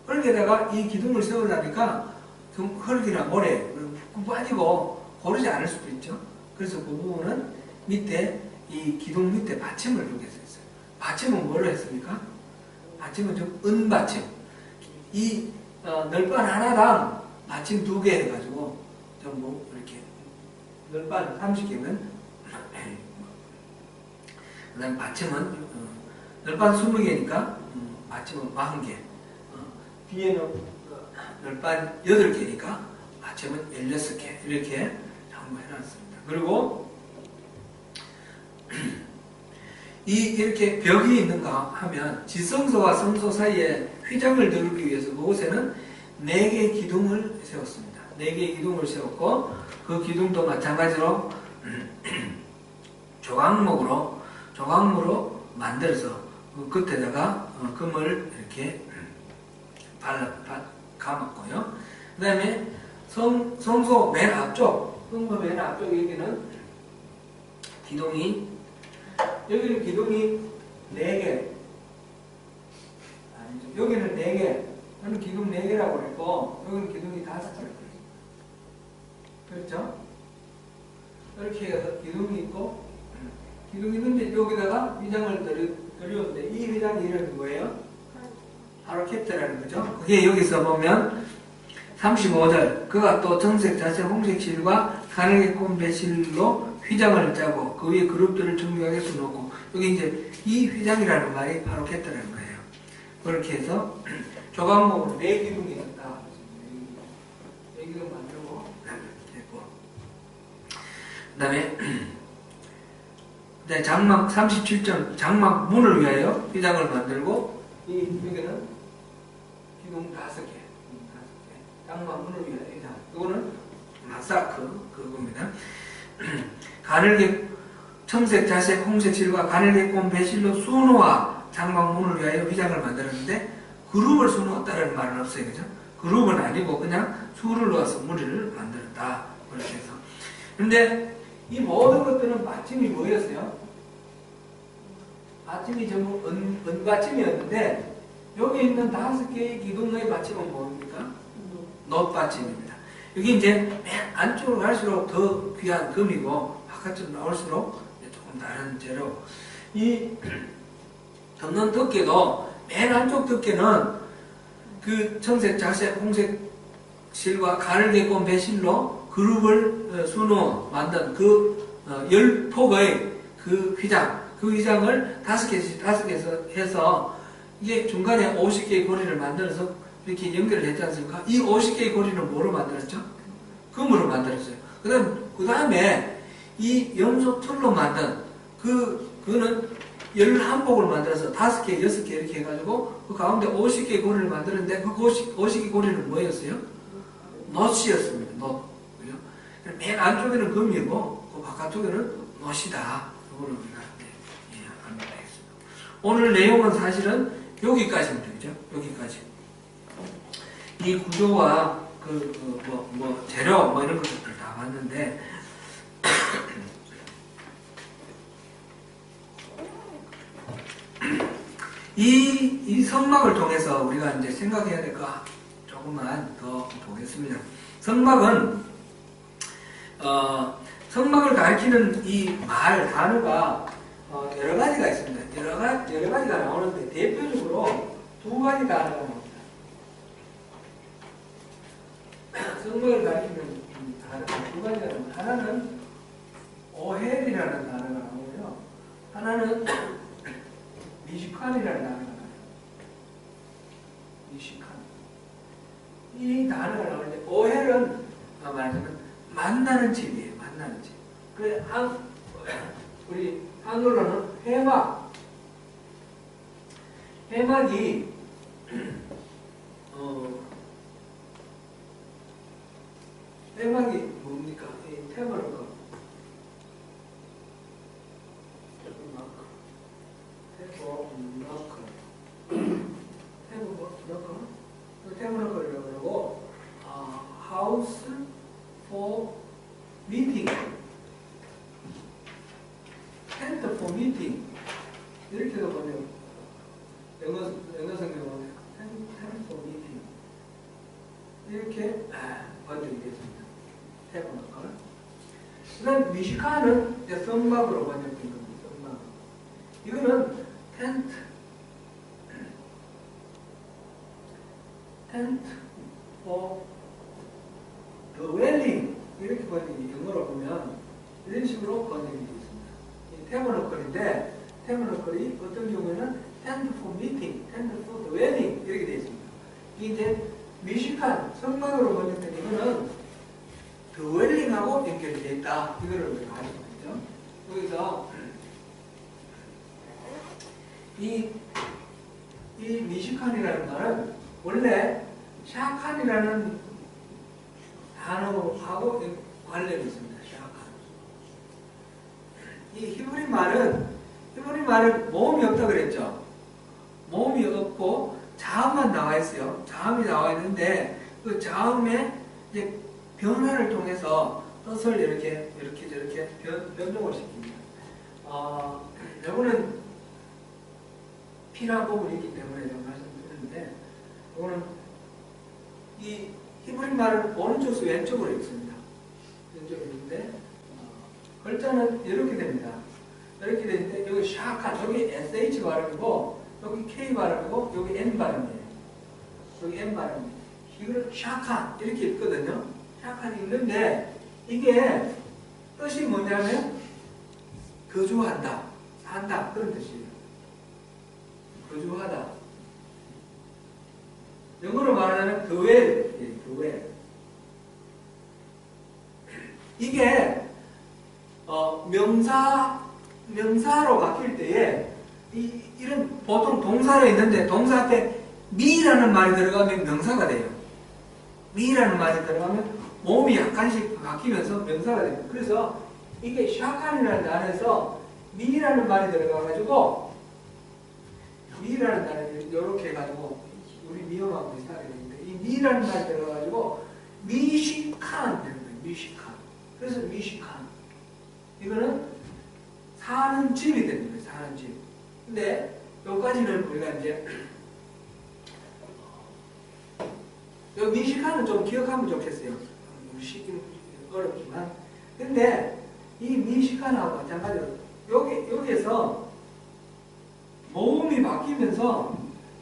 흙에다가 이 기둥을 세우려니까 흙이나 모래 푹 빠지고 고르지 않을 수도 있죠. 그래서 그 부분은 밑에 이 기둥 밑에 받침을 두게 했어요. 받침은 뭘로 했습니까? 받침은 좀 은받침. 이 널판 하나당 받침 2개 해가지고 전부 이렇게 널판 30개면, 그 다음 받침은 널판 20개니까 받침은 40개, 뒤에는 널판 8개니까 받침은 16개 이렇게 전부 해놨습니다. 그리고 이렇게 벽이 있는가 하면 지성소와 성소 사이에 휘장을 두르기 위해서 그곳에는 4개의 기둥을 세웠습니다. 4개의 기둥을 세웠고, 그 기둥도 마찬가지로 조각목으로 만들어서 그 끝에다가 금을 이렇게 감았고요. 그 다음에 성소 맨 앞쪽, 성소 맨 앞쪽 여기는 기둥이, 여기는 기둥이 4개, 아니죠. 여기는 4개, 여기는 기둥 4개라고 그랬고, 여기는 기둥이 5개. 그렇죠? 이렇게 해서 기둥이 있고, 기둥이 있는데 여기다가 휘장을 들였는데, 이 휘장이 이름이 뭐예요? 파로케트라는 거죠. 그게 여기서 보면 35절 그가 또 정색, 자색, 홍색 실과 가늘게 꼰 배실로 휘장을 짜고 그 위에 그룹들을 정교하게 수놓고 여기 이제 이 휘장이라는 말이 파로케트라는 거예요. 그렇게 해서 조각목으로 4기둥이 있었다. 4기둥 만들고 했고 그 다음에 장막 37점 장막 문을 위하여 휘장을 만들고 여기는 기둥 5개 장막 문을 위하여 휘장 이거는 마사크 그겁니다. 가늘게 청색, 자색, 홍색 실과 가늘게 꼰 배실로 수놓아 장막 문을 위하여 휘장을 만들었는데 그룹을 수놓았다는 말은 없어요. 그죠? 그룹은 아니고 그냥 수를 놓아서 무리를 만들었다. 그렇게 해서. 근데 이 모든 것들은 받침이 뭐였어요? 받침이 전부 은받침이었는데 여기 있는 5개의 기둥의 받침은 뭡니까? 놋받침입니다. 여기 이제 맨 안쪽으로 갈수록 더 귀한 금이고 바깥으로 나올수록 조금 다른 재료. 이 덮는 덮개도 맨 안쪽 덮개는 그 청색, 자색, 홍색 실과 가늘게 꼰 배실로 그룹을 수놓아 만든 그 10폭의 그 휘장, 그 휘장을 5개에서 해서 이게 중간에 50개의 고리를 만들어서 이렇게 연결을 했지 않습니까? 이 50개의 고리는 뭐로 만들었죠? 금으로 만들었어요. 그 다음에 이 염소 털로 만든 그거는 11폭을 만들어서 5개, 6개 이렇게 해가지고 그 가운데 50개의 고리를 만드는데 그 50개 고리는 뭐였어요? 놋이었습니다. 놋. 그죠? 맨 안쪽에는 금이고 그 바깥쪽에는 놋이다. 이거를 우리가 이해하면 되겠습니다. 오늘 내용은 사실은 여기까지입니다. 그죠? 여기까지. 이 구조와 재료 이런 것들 다 봤는데 이 성막을 통해서 우리가 이제 생각해야 될 거 조금만 더 보겠습니다. 성막은 성막을 가리키는 이 말 단어가 여러 가지가 있습니다. 여러 가지가 나오는데 대표적으로 2가지 단어가 나옵니다. 성막을 가리키는 단어가 2가지가 나옵니다. 하나는 오헬이라는 단어가 나오고요. 하나는 미시칸이라는 단어가 나와요. 미시칸. 이 단어가 나오는데 오헬은 말하자면 만나는 집이에요. 만나는 집. 그래 우리 한글로는 회막. 회막이 회막이 뭡니까? 이 테마로가 테마로커라고 그러고 하우스 for meeting, 텐트 for meeting 이렇게도 보면 영어 성경에 보면 텐트 for meeting 이렇게 번역이 됐습니다. 테마로커. 그다음 미시카는 성막으로 번역된 겁니다. 성막. 이거는 텐트 for dwelling 이렇게 번역이 영어로 보면 이런 식으로 번역이 되어 있습니다. 이 테마노컬인데 테마노컬이 어떤 경우에는 tent for meeting, tent for dwelling 이렇게 되어 있습니다. 이제 미시칸 성막으로 번역된 이거는 dwelling하고 연결이 되어 있다. 이거를 우리가 알 수가 있죠. 여기서 이 미시칸이라는 말은 원래 샤칸이라는 단어하고 관련이 있습니다. 샤칸. 이 히브리 말은 모음이 없다 그랬죠. 모음이 없고 자음만 나와 있어요. 자음이 나와 있는데 그 자음에 이제 변화를 통해서 뜻을 이렇게 저렇게 변동을 시킵니다. 이거는 필요한 부분이 있기 때문에 제가 말씀드렸는데 이거는 이 히브리 말은 오른쪽에서 왼쪽으로 읽습니다. 왼쪽으로 읽는데 글자는 이렇게 됩니다. 이렇게 되는데 여기 샤칸, 여기 SH 발음이고 여기 K 발음이고 여기 N 발음이에요. 여기 M 발음. 이걸 샤칸 이렇게 읽거든요. 샤칸이 있는데 이게 뜻이 뭐냐면 거주한다, 산다 그런 뜻이에요. 거주하다. 영어로 말하자면 dwell, dwell. 이게 명사로 바뀔 때에 이런 보통 동사로 있는데 동사 앞에 me라는 말이 들어가면 명사가 돼요. me라는 말이 들어가면 몸이 약간씩 바뀌면서 명사가 돼요. 그래서 이게 샤칸이라는 단어에서 me라는 말이 들어가가지고 me라는 단어를 이렇게 해가지고 우리 미음하고 비슷하게 되는데 이 me라는 말이 들어가가지고 미시칸 되는 거예요. 미시칸. 그래서 미시칸. 이거는 사는 집이 되는 거예요. 사는 집. 근데 여기까지는 우리가 이제 이 미시칸은 좀 기억하면 좋겠어요. 쉽긴 어렵지만. 근데 이 미시칸하고 마찬가지로 여기에서 모음이 바뀌면서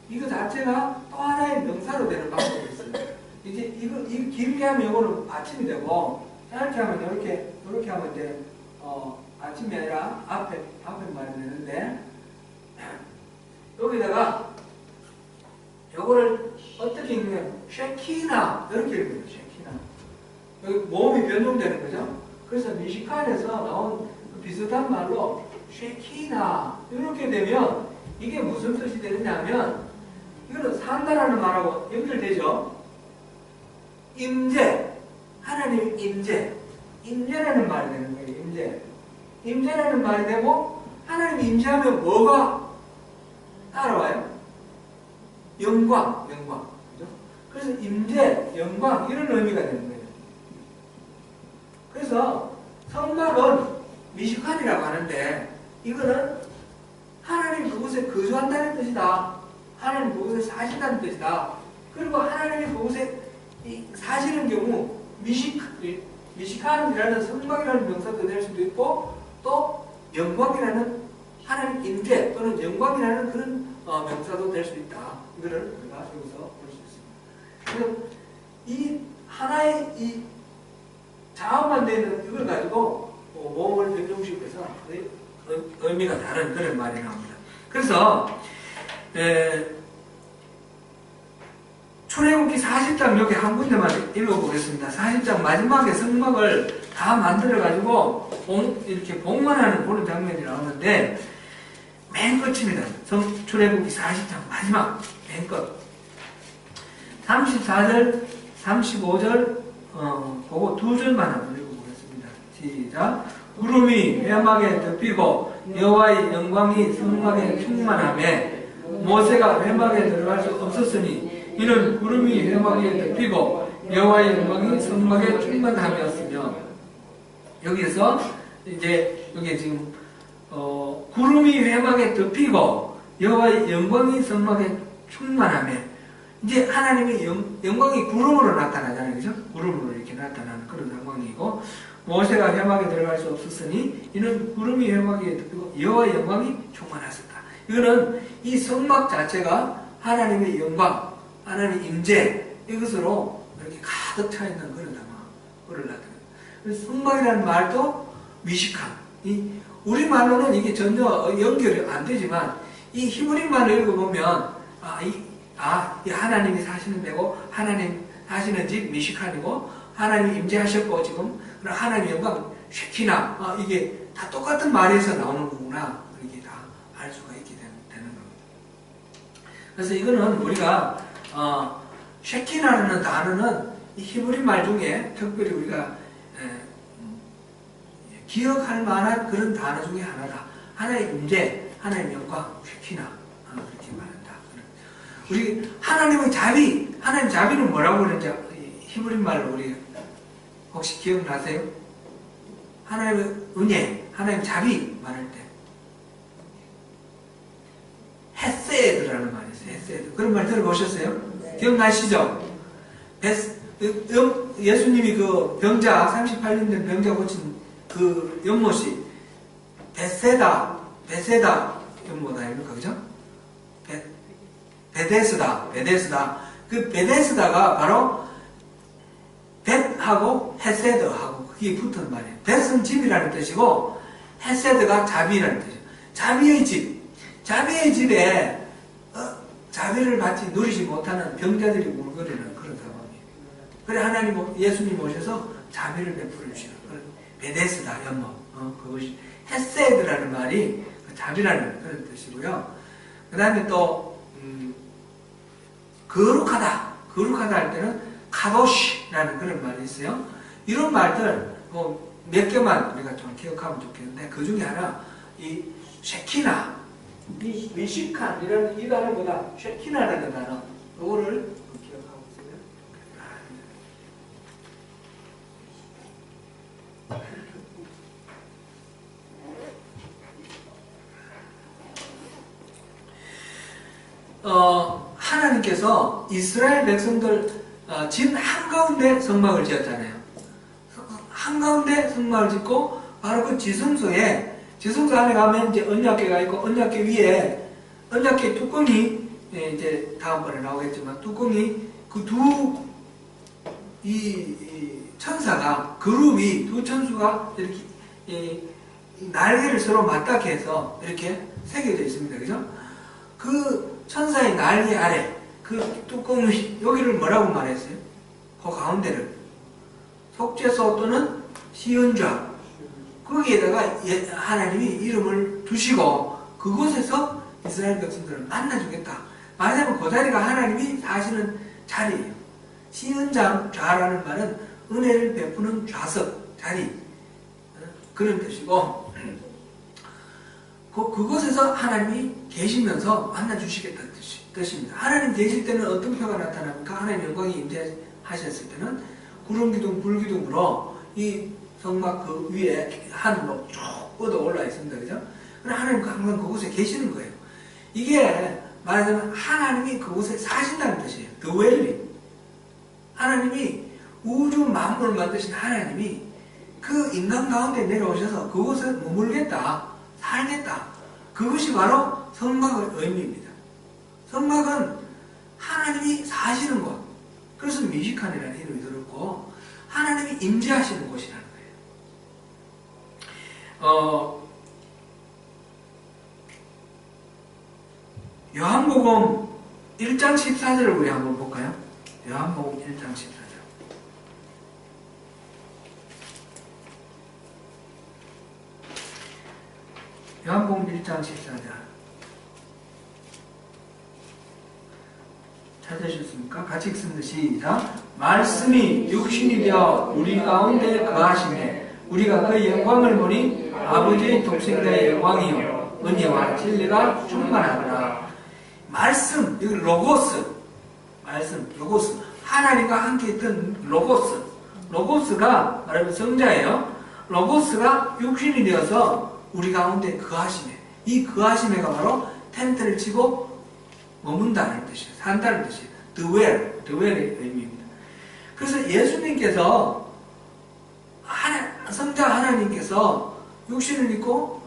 이거 자체가 또 하나의 명사로 되는 방법이 있어요. 이제 이거 길게 하면 이거는 받침이 되고 짧게 하면 이렇게 하면 이제 받침이 아니라 앞에 말이 되는데 여기다가 요거를 어떻게 읽냐면 쉐키나 이렇게 읽어요. 쉐키나. 여기 모음이 변동되는 거죠. 그래서 미시칸에서 나온 그 비슷한 말로 쉐키나 이렇게 되면 이게 무슨 뜻이 되느냐면 이거는 산다라는 말하고 연결되죠. 임재, 하나님 임재라는 말이 되는 거예요. 임재라는 말이 되고 하나님 임재하면 뭐가 따라와요? 영광, 그죠? 그래서 임재, 영광 이런 의미가 되는 거예요. 그래서 성막은 미시칸이라고 하는데 이거는 하나님 그곳에 거주한다는 뜻이다. 하나님 그곳에 사신다는 뜻이다. 그리고 하나님이 그곳에 사시는 경우 미시칸이라는 성막이라는 명사도 될 수도 있고 또 영광이라는 하나님 임재 또는 영광이라는 그런 명사도 될 수 있다. 이거를 우리가 여기서 볼 수 있습니다. 그래서 이 하나의 이 자음만 되는 이걸 가지고 모음을 변종시켜서 의미가 다른 그런 말이 나옵니다. 그래서 출애굽기 40장 여기 한 군데만 읽어보겠습니다. 40장 마지막에 성막을 다 만들어가지고 이렇게 봉헌하는 그런 장면이 나오는데 맨 끝입니다. 출애굽기 40장 마지막 맨 끝 34절 35절 그거 두 절만 한번 읽어보겠습니다. 시작. 구름이 회막에 덮이고 여호와의 영광이 성막에 충만하매 모세가 회막에 들어갈 수 없었으니 이는 구름이 회막에 덮이고 여호와의 영광이 성막에 충만하였으며 여기에서 이제 여기 지금 구름이 회막에 덮이고 여호와의 영광이 성막에 충만하며 이제 하나님의 영광이 구름으로 나타나잖아요. 그죠? 구름으로 이렇게 나타나는 그런 상황이고 모세가 회막에 들어갈 수 없었으니 이는 구름이 회막에 덮이고 여호와의 영광이 충만하였다. 이거는 이 성막 자체가 하나님의 영광, 하나님의 임재 이것으로 이렇게 가득 차 있는 그런 상황을 나타냅니다. 그래서 성막이라는 말도 미식한 우리 말로는 이게 전혀 연결이 안 되지만 이 히브리 말을 읽어보면 이 하나님이 사시는 데고 하나님 사시는 집 미식한이고 하나님이 임재하셨고 지금 하나님의 영광 쉐키나 이게 다 똑같은 말에서 나오는 거구나 이렇게 다 알 수가 있게 되는 겁니다. 그래서 이거는 우리가 쉐키나라는 단어는 이 히브리 말 중에 특별히 우리가 기억할 만한 그런 단어 중에 하나다. 하나의 임재, 하나의 영광, 쉐키나 그렇게 말한다. 우리 하나님의 자비, 하나님 자비는 뭐라고 그러는지 히브리 말로 우리 혹시 기억나세요? 하나님의 은혜, 하나님 자비 말할 때 헤세드라는 말이 있어요. 헤세드. 그런 말 들어보셨어요? 네. 기억나시죠? 예수님이 그 병자 38년 된 병자 고친 그 연못이 베세다 연못 아닙니까? 그죠? 베데스다 그 베데스다가 바로 벳하고 헤세드하고 그게 붙은 말이에요. 벳은 집이라는 뜻이고 헤세드가 자비라는 뜻이에요. 자비의 집. 자비의 집에 자비를 받지 누리지 못하는 병자들이 울거리는 그런 상황이에요. 그래 하나님 예수님 오셔서 자비를 베풀어 주시는 그런 베데스다 연못. 그것이 헤세드라는 말이 자비라는 그런 뜻이고요. 그 다음에 또 거룩하다. 거룩하다 할 때는 카도시라는 그런 말이 있어요. 이런 말들 몇 개만 우리가 좀 기억하면 좋겠는데 그 중에 하나 이 쉐키나 미시칸 이라는 이 단어보다 쉐키나라는 단어 이거를 기억하고 있어요. 하나님께서 이스라엘 백성들 진 한가운데 성막을 지었잖아요. 한가운데 성막을 짓고 바로 그 지성소에 지성소 안에 가면 이제 언약궤가 있고 언약궤 위에 언약궤 뚜껑이 이제 다음번에 나오겠지만 뚜껑이 그 이 천사가 그룹이 두 천수가 이렇게 날개를 서로 맞닿게 해서 이렇게 새겨져 있습니다. 그죠? 그 천사의 날개 아래 그 뚜껑의 여기를 뭐라고 말했어요? 그 가운데를 속죄소 또는 시은좌 거기에다가 하나님이 이름을 두시고 그곳에서 이스라엘 백성들을 만나주겠다. 말하자면 그 자리가 하나님이 사시는 자리예요. 시은좌라는 말은 은혜를 베푸는 좌석, 자리 그런 뜻이고 그곳에서 하나님이 계시면서 만나주시겠다는 뜻입니다. 하나님 계실 때는 어떤 표가 나타납니까? 하나님 영광이 임재하셨을 때는 구름기둥, 불기둥으로 이 성막 그 위에 하늘로 쭉 뻗어 올라 있습니다. 그죠? 그러나 하나님 항상 그곳에 계시는 거예요. 이게 말하자면 하나님이 그곳에 사신다는 뜻이에요. dwelling. 하나님이 우주 만물을 만드신 하나님이 그 인간 가운데 내려오셔서 그곳에 머물겠다. 살겠다. 그것이 바로 성막의 의미입니다. 성막은 하나님이 사시는 곳. 그래서 미시칸이라는 이름이 들었고 하나님이 임재하시는 곳이라는 거예요. 요한복음 1장 14절을 우리 한번 볼까요? 요한복음 1장 14절. 요한복음 1장 14절. 찾으셨습니까? 같이 읽습니다. 시작. 말씀이 육신이 되어 우리 가운데 거하시매 우리가 그 영광을 보니 아버지의 독생자의 영광이요 은혜와 진리가 충만하더라. 말씀, 여기 로고스, 말씀, 로고스, 하나님과 함께 있던 로고스, 로고스가 말하면 성자예요. 로고스가 육신이 되어서 우리 가운데 거하시매, 이 거하시매가 바로 텐트를 치고 머문다는 뜻이에요. 산다는 뜻이에요. dwell의 의미입니다. 그래서 예수님께서 성자 하나님께서 육신을 입고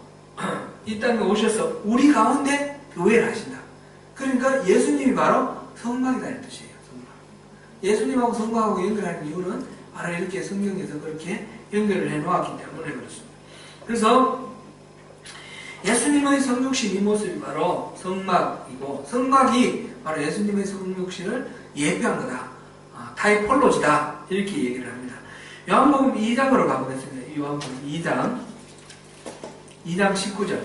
이 땅에 오셔서 우리 가운데 dwell 하신다. 그러니까 예수님이 바로 성막이라는 뜻이에요. 성막. 예수님하고 성막하고 연결하는 이유는 바로 이렇게 성경에서 그렇게 연결을 해놓았기 때문에 그렇습니다. 그래서 예수님의 성육신 이 모습이 바로 성막이고 성막이 바로 예수님의 성육신을 예표한 거다. 타이폴로지다. 이렇게 얘기를 합니다. 요한복음 2장으로 가보겠습니다. 요한복음 2장 19절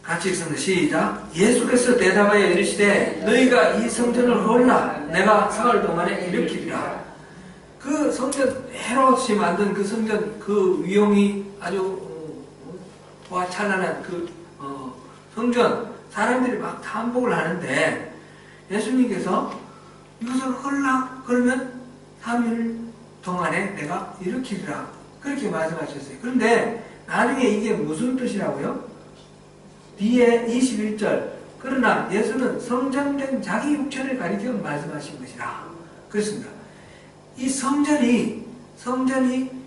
같이 읽습니다. 시작. 예수께서 대답하여 이르시되 너희가 이 성전을 헐라 내가 사흘 동안에 일으키리라. 그 성전 헤롯이 만든 그 성전 그 위용이 아주 찬란한 그 성전 사람들이 막 탐복을 하는데 예수님께서 이것을 헐라 그러면 3일 동안에 내가 일으키리라 그렇게 말씀하셨어요. 그런데 나중에 이게 무슨 뜻이라고요? 뒤에 21절 그러나 예수는 성전된 자기 육체를 가리켜 말씀하신 것이라 그렇습니다. 이 성전이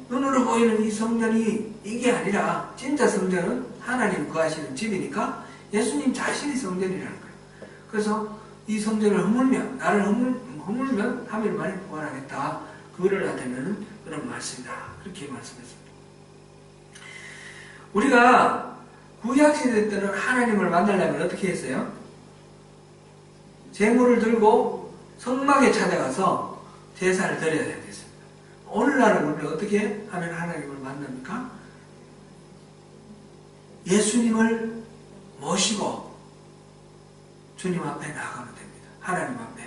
눈으로 보이는 이 성전이 이게 아니라 진짜 성전은 하나님 거하시는 집이니까 예수님 자신이 성전이라는 거예요. 그래서 이 성전을 허물면, 나를 허물면 하늘만이 부활하겠다. 그거를 나타내는 그런 말씀이다. 그렇게 말씀했습니다. 우리가 구약시대 때는 하나님을 만나려면 어떻게 했어요? 제물을 들고 성막에 찾아가서 제사를 드려야 되겠습니다. 오늘날은 우리는 어떻게 하면 하나님을 만납니까? 예수님을 모시고 주님 앞에 나가면 됩니다. 하나님 앞에.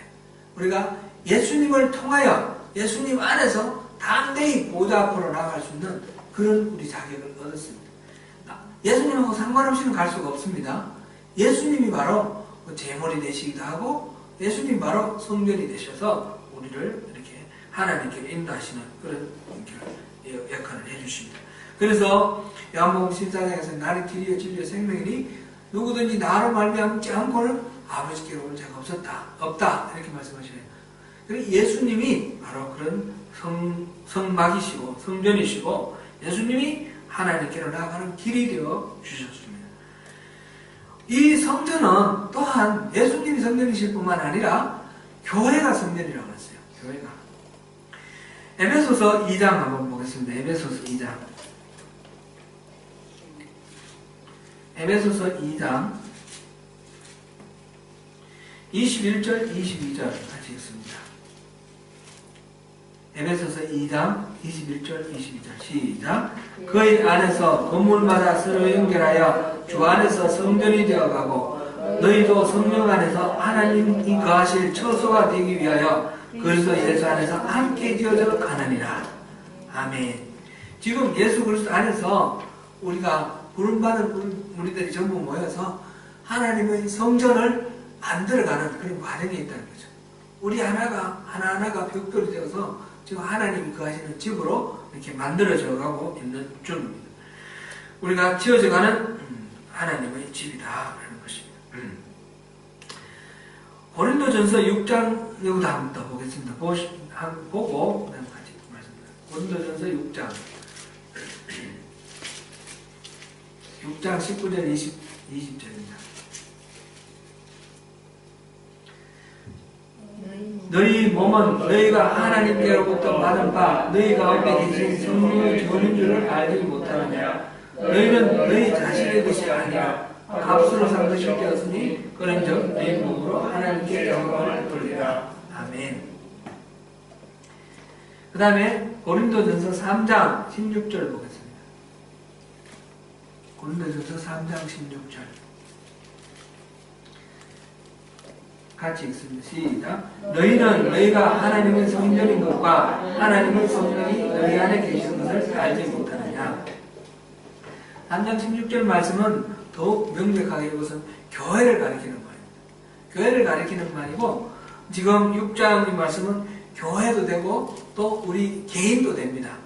우리가 예수님을 통하여 예수님 안에서 담대히 보좌 앞으로 나갈 수 있는 그런 우리 자격을 얻었습니다. 예수님하고 상관없이는 갈 수가 없습니다. 예수님이 바로 제물이 되시기도 하고 예수님 바로 성전이 되셔서 우리를 이렇게 하나님께로 인도하시는 그런 역할을 해주십니다. 그래서 요한복음 14장에서 나는 길이요 진리요 생명이니 누구든지 나로 말미암지 않고는 아버지께로 올 자가 없다 이렇게 말씀하셔요. 그래서 예수님이 바로 그런 성막이시고 성전이시고 예수님이 하나님께로 나아가는 길이 되어 주셨습니다. 이 성전은 또한 예수님이 성전이실 뿐만 아니라 교회가 성전이라고 했어요. 교회가. 에베소서 2장 한번 보겠습니다. 에베소서 2장. 에베소서 2장 21절 22절 같이 읽습니다. 에베소서 2장 21절 22절 시작. 그의 안에서 건물마다 서로 연결하여 주 안에서 성전이 되어가고 너희도 성령 안에서 하나님이 거하실 처소가 되기 위하여 그리스도 예수 안에서 함께 지어져 가느니라. 아멘. 지금 예수 그리스도 안에서 우리가 부름받은 우리들이 전부 모여서 하나님의 성전을 만들어가는 그런 과정에 있다는 거죠. 우리 하나하나가 벽돌이 되어서 지금 하나님이 거하시는 집으로 이렇게 만들어져 가고 있는 중입니다. 우리가 지어져가는 하나님의 집이다 라는 것입니다. 고린도전서 6장 여기도 한번 더 보겠습니다. 보고 그다음 같이 말씀드립니다. 고린도전서 6장 19절 20절입니다. 너희 몸은 너희가 하나님께로부터 받은 바 너희 가운데 계신 성령의 주는 줄을 알지 못하느냐. 너희는 너희 자신의 것이 아니라 값으로 산 것이 되었으니 그런즉 너희 몸으로 하나님께 영광을 돌리라. 아멘. 그 다음에 고린도전서 3장 16절 보겠습니다. 고린도전서 3장 16절 같이 읽습니다. 시작. 너희는 너희가 하나님의 성전인 것과 하나님의 성령이 너희 안에 계시는 것을 알지 못하느냐. 3장 16절 말씀은 더욱 명백하게 이것은 교회를 가리키는 말입니다. 교회를 가리키는 말이고 지금 6장의 말씀은 교회도 되고 또 우리 개인도 됩니다.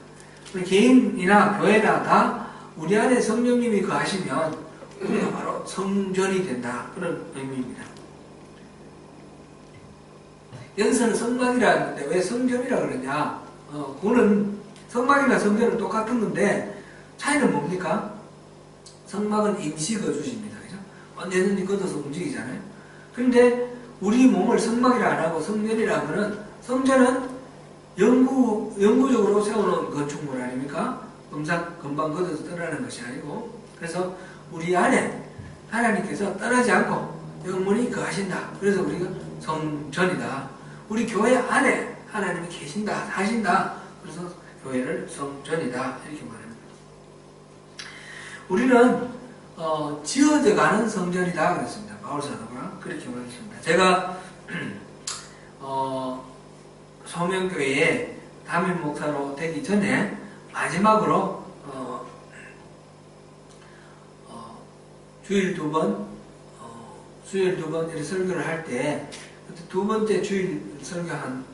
우리 개인이나 교회나 다 우리 안에 성령님이 거하시면 우리가 바로 성전이 된다. 그런 의미입니다. 여기서는 성막이라 하는데 왜 성전이라 그러냐? 그거는 성막이나 성전은 똑같은 건데 차이는 뭡니까? 성막은 임시 거주지입니다. 그죠? 언제든지 걷어서 움직이잖아요. 그런데 우리 몸을 성막이라 안 하고 성전이라 하면은 성전은 영구적으로 세워놓은 건축물 아닙니까? 금방 걷어서 떠나는 것이 아니고 그래서 우리 안에 하나님께서 떠나지 않고 영원히 거하신다. 그래서 우리가 성전이다. 우리 교회 안에 하나님이 계신다, 사신다. 그래서 교회를 성전이다. 이렇게 말합니다. 우리는 지어져가는 성전이다. 그랬습니다. 바울사도가 그렇게 말했습니다. 제가 소명교회에 담임 목사로 되기 전에 마지막으로 주일 두 번, 수요일 두 번 이렇게 설교를 할 때 두 번째 주일 설교한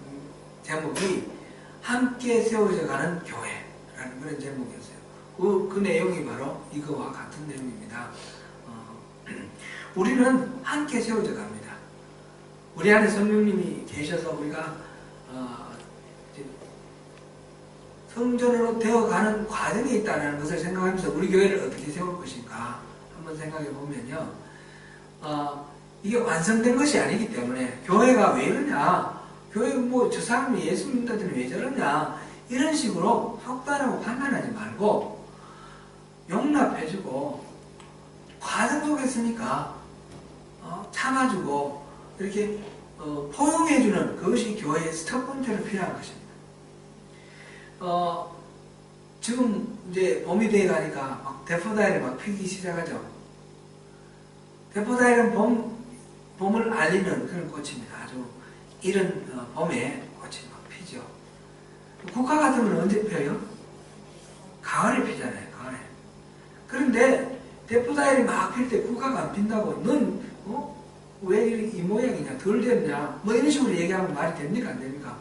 제목이 함께 세워져 가는 교회라는 그런 제목이었어요. 그 내용이 바로 이거와 같은 내용입니다. 우리는 함께 세워져 갑니다. 우리 안에 성령님이 계셔서 우리가 성전으로 되어가는 과정에 있다는 것을 생각하면서 우리 교회를 어떻게 세울 것인가 한번 생각해 보면요. 이게 완성된 것이 아니기 때문에 교회가 왜 이러냐, 교회 뭐 저 사람이 예수 믿는다더니 왜 저러냐, 이런 식으로 속단하고 판단하지 말고 용납해주고 과정 속에 있으니까 참아주고 이렇게 포용해주는 그것이 교회의 첫 번째로 필요한 것입니다. 지금 이제 봄이 되어 가니까 막 대포다일이 막 피기 시작하죠. 대포다일은 봄을 알리는 그런 꽃입니다. 아주 이른 봄에 꽃이 막 피죠. 국화 같으면 언제 펴요? 가을에 피잖아요. 가을에. 그런데 대포다일이 막 필 때 국화가 안 핀다고 넌 왜 이 모양이냐, 덜 됐냐, 뭐 이런 식으로 얘기하면 말이 됩니까, 안 됩니까?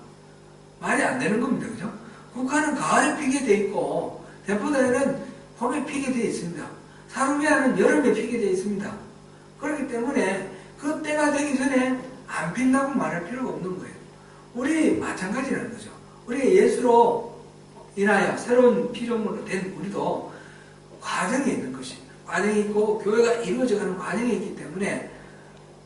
말이 안 되는 겁니다. 그죠? 국화는 가을에 피게 돼 있고 대포다일은 봄에 피게 돼 있습니다. 사루비아는 여름에 피게 돼 있습니다. 그렇기 때문에 그 때가 되기 전에 안 핀다고 말할 필요가 없는 거예요. 우리 마찬가지라는 거죠. 우리가 예수로 인하여 새로운 피조물로 된 우리도 과정이 있는 것입니다. 과정이 있고 교회가 이루어져가는 과정이 있기 때문에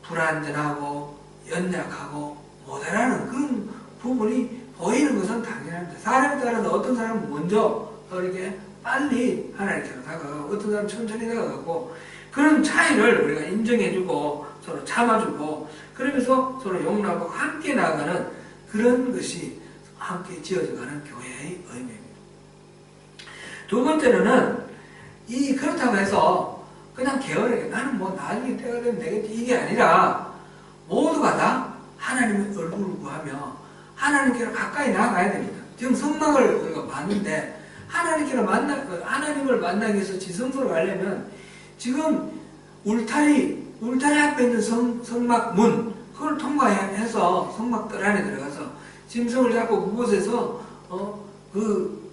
불완전하고 연약하고 모자라는 그런 부분이 보이는 것은 당연합니다. 사람에 따라서 어떤 사람은 먼저 이렇게 빨리 하나님께로 다가가고 어떤 사람은 천천히 다가가고 그런 차이를 우리가 인정해주고 서로 참아주고 그러면서 서로 용납하고 함께 나아가는 그런 것이 함께 지어져가는 교회의 의미입니다. 두 번째로는 그렇다고 해서 그냥 게으르게 나는 뭐 나중에 때가 되면 되겠지 이게 아니라 모두가 다 하나님의 얼굴을 구하며 하나님께로 가까이 나아가야 됩니다. 지금 성막을 우리가 봤는데 하나님을 만나기 위해서 지성소로 가려면 지금 울타리 앞에 있는 성막 문 그걸 통과해서 성막 뜰 안에 들어가서 짐승을 잡고 그곳에서 그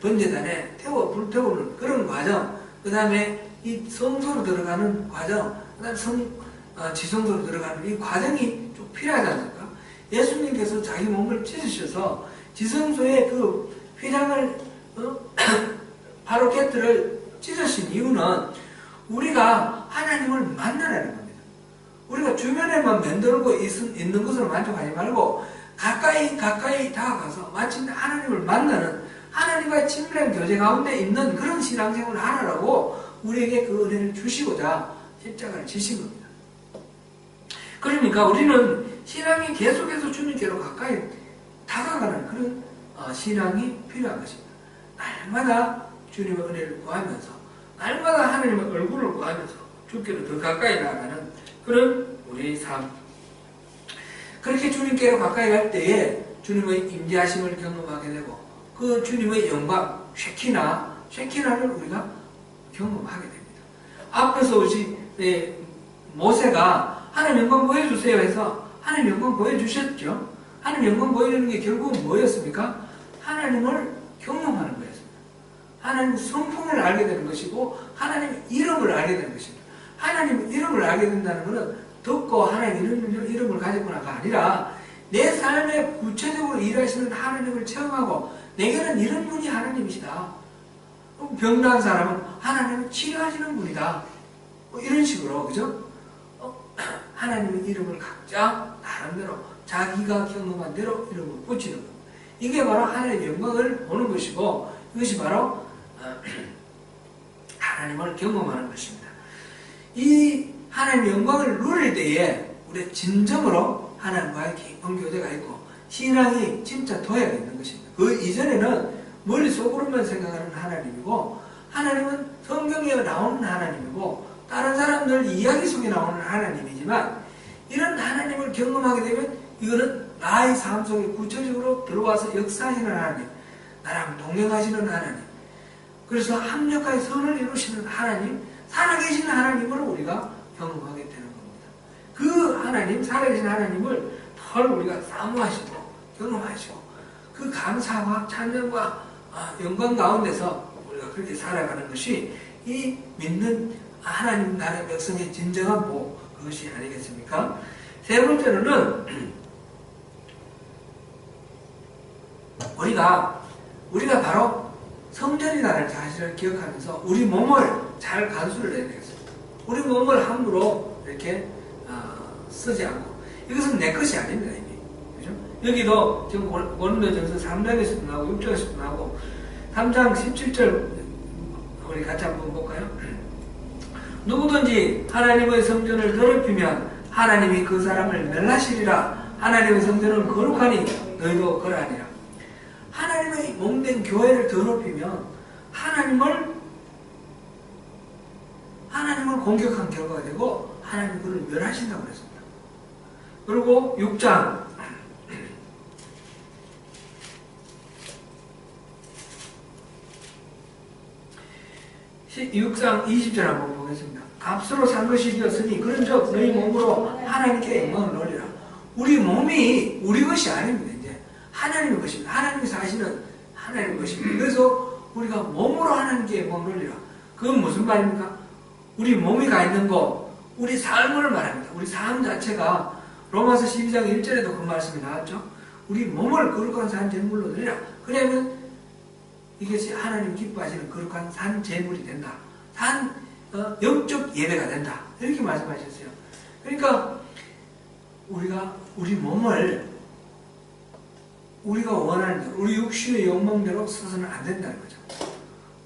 번제단에 불 태우는 그런 과정, 그 다음에 이 성소로 들어가는 과정, 그 다음에 지성소로 들어가는 이 과정이 좀 필요하지 않습니까? 예수님께서 자기 몸을 찢으셔서 지성소에 그 휘장을 바로 곁들을 찢으신 이유는 우리가 하나님을 만나라는 겁니다. 우리가 주변에만 맴돌고 있는 것으로 만족하지 말고 가까이 다가가서 마침내 하나님을 만나는 하나님과의 친밀한 교제 가운데 있는 그런 신앙생활을 하라고 우리에게 그 은혜를 주시고자 십자가를 지신 겁니다. 그러니까 우리는 신앙이 계속해서 주님께로 가까이 다가가는 그런 신앙이 필요한 것입니다. 날마다 주님의 은혜를 구하면서 날마다 하나님의 얼굴을 구하면서 주께로 더 가까이 나아가는 그런 우리의 삶. 그렇게 주님께로 가까이 갈 때에 주님의 임재하심을 경험하게 되고 그 주님의 영광, 쉐키나를 우리가 경험하게 됩니다. 앞에서 우리 모세가 하나님 영광 보여주세요 해서 하나님 영광 보여주셨죠. 하나님 영광 보여주는 게 결국은 뭐였습니까? 하나님을 경험하는 거였습니다. 하나님 성품을 알게 되는 것이고 하나님의 이름을 알게 되는 것입니다. 하나님의 이름을 알게 된다는 것은 듣고 하나님 이름을 가졌구나가 아니라 내 삶에 구체적으로 일하시는 하나님을 체험하고 내게는 이런 분이 하나님이시다. 병난 사람은 하나님을 치료하시는 분이다. 이런 식으로 그죠? 하나님의 이름을 각자 나름대로 자기가 경험한 대로 이름을 붙이는 겁니다. 이게 바로 하나님의 영광을 보는 것이고 이것이 바로 하나님을 경험하는 것입니다. 이 하나님의 영광을 누릴 때에 우리 진정으로 하나님과의 깊은 교제가 있고 신앙이 진짜 도약이 있는 것입니다. 그 이전에는 머릿속으로만 생각하는 하나님이고 하나님은 성경에 나오는 하나님이고 다른 사람들 이야기 속에 나오는 하나님이지만 이런 하나님을 경험하게 되면 이거는 나의 삶 속에 구체적으로 들어와서 역사하시는 하나님, 나랑 동행하시는 하나님, 그래서 합력하여 선을 이루시는 하나님, 살아계신 하나님을 우리가 경험하게 되는 겁니다. 그 하나님, 살아계신 하나님을 더 우리가 사모하시고 경험하시고 그 감사와 찬양과 영광 가운데서 우리가 그렇게 살아가는 것이 이 믿는 하나님 나라의 백성의 진정한 복, 그것이 아니겠습니까? 세 번째로는 우리가 바로 성전이라는 사실을 기억하면서 우리 몸을 잘 간수를 해야 되겠습니다. 우리 몸을 함부로 이렇게 쓰지 않고, 이것은 내 것이 아닙니다. 이미. 그죠? 여기도 지금 고린도전서 3장에서도 나오고 6장에서도 나오고 3장 17절 우리 같이 한번 볼까요? 누구든지 하나님의 성전을 더럽히면 하나님이 그 사람을 멸하시리라. 하나님의 성전은 거룩하니 너희도 그러하니라. 하나님의 몸된 교회를 더럽히면 하나님을 공격한 결과가 되고 하나님이 그를 멸하신다고 그랬습니다. 그리고 6장 20절 한번 보겠습니다. 값으로 산 것이 되었으니 그런즉 너희 몸으로 하나님께 영광을 돌리라. 우리 몸이 우리 것이 아닙니다. 이제 하나님의 것입니다. 하나님께서 하시는 하나님의 것입니다. 그래서 우리가 몸으로 하나님께 영광을 돌리라. 그건 무슨 말입니까? 우리 몸이 가 있는 것, 우리 삶을 말합니다. 우리 삶 자체가 로마서 12장 1절에도 그 말씀이 나왔죠. 우리 몸을 거룩한 산 제물로 드리라. 그러면 이것이 하나님 기뻐하시는 거룩한 산 제물이 된다. 영적 예배가 된다. 이렇게 말씀하셨어요. 그러니까 우리가 우리 몸을 우리가 원하는 대로, 우리 육신의 욕망대로 써서는 안 된다는 거죠.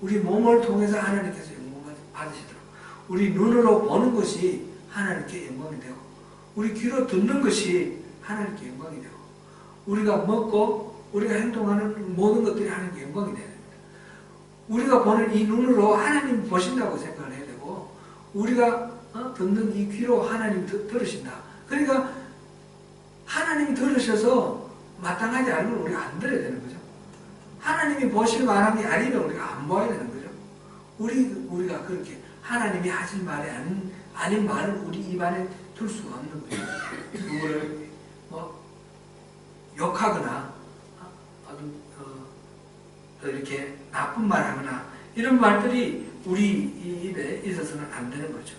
우리 몸을 통해서 하나님께서 영광을 받으시도록, 우리 눈으로 보는 것이 하나님께 영광이 되고, 우리 귀로 듣는 것이 하나님께 영광이 되고, 우리가 먹고 우리가 행동하는 모든 것들이 하나님께 영광이 되는 겁니다. 우리가 보는 이 눈으로 하나님 보신다고 생각을 해야 되고, 우리가 듣는 이 귀로 하나님 들으신다. 그러니까 하나님이 들으셔서 마땅하지 않으면 우리가 안 들어야 되는 거죠. 하나님이 보실 만한 게 아니면 우리가 안 보아야 되는 거죠. 우리가 그렇게 하나님이 하실 말이 아닌 말을 우리 입안에 둘 수가 없는 거죠. 누구를 욕하거나 이렇게 나쁜 말 하거나 이런 말들이 우리 입에 있어서는 안 되는 거죠.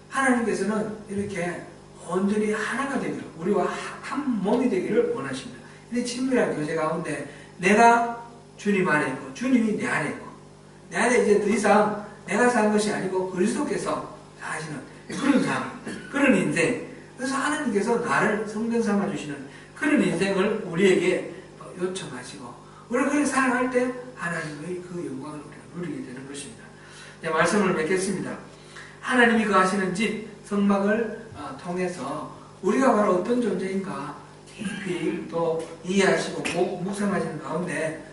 하나님께서는 이렇게 온전히 하나가 되기를, 우리와 한 몸이 되기를 원하십니다. 근데 친밀한 교제 가운데 내가 주님 안에 있고 주님이 내 안에 있고, 내 안에 이제 더 이상 내가 산 것이 아니고 그리스도께서 사시는 그런 삶, 그런 인생. 그래서 하나님께서 나를 성전 삼아 주시는 그런 인생을 우리에게 요청하시고, 우리가 그렇게 살아갈 때 하나님의 그 영광을 우리가 누리게 되는 것입니다. 네, 말씀을 맺겠습니다. 하나님이 거하시는 집 성막을 통해서 우리가 바로 어떤 존재인가 깊이 또 이해하시고 묵상하시는 가운데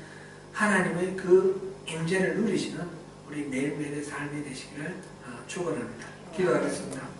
하나님의 그 임재를 누리시는 우리 매일매일의 삶이 되시기를 축원합니다. 기도하겠습니다.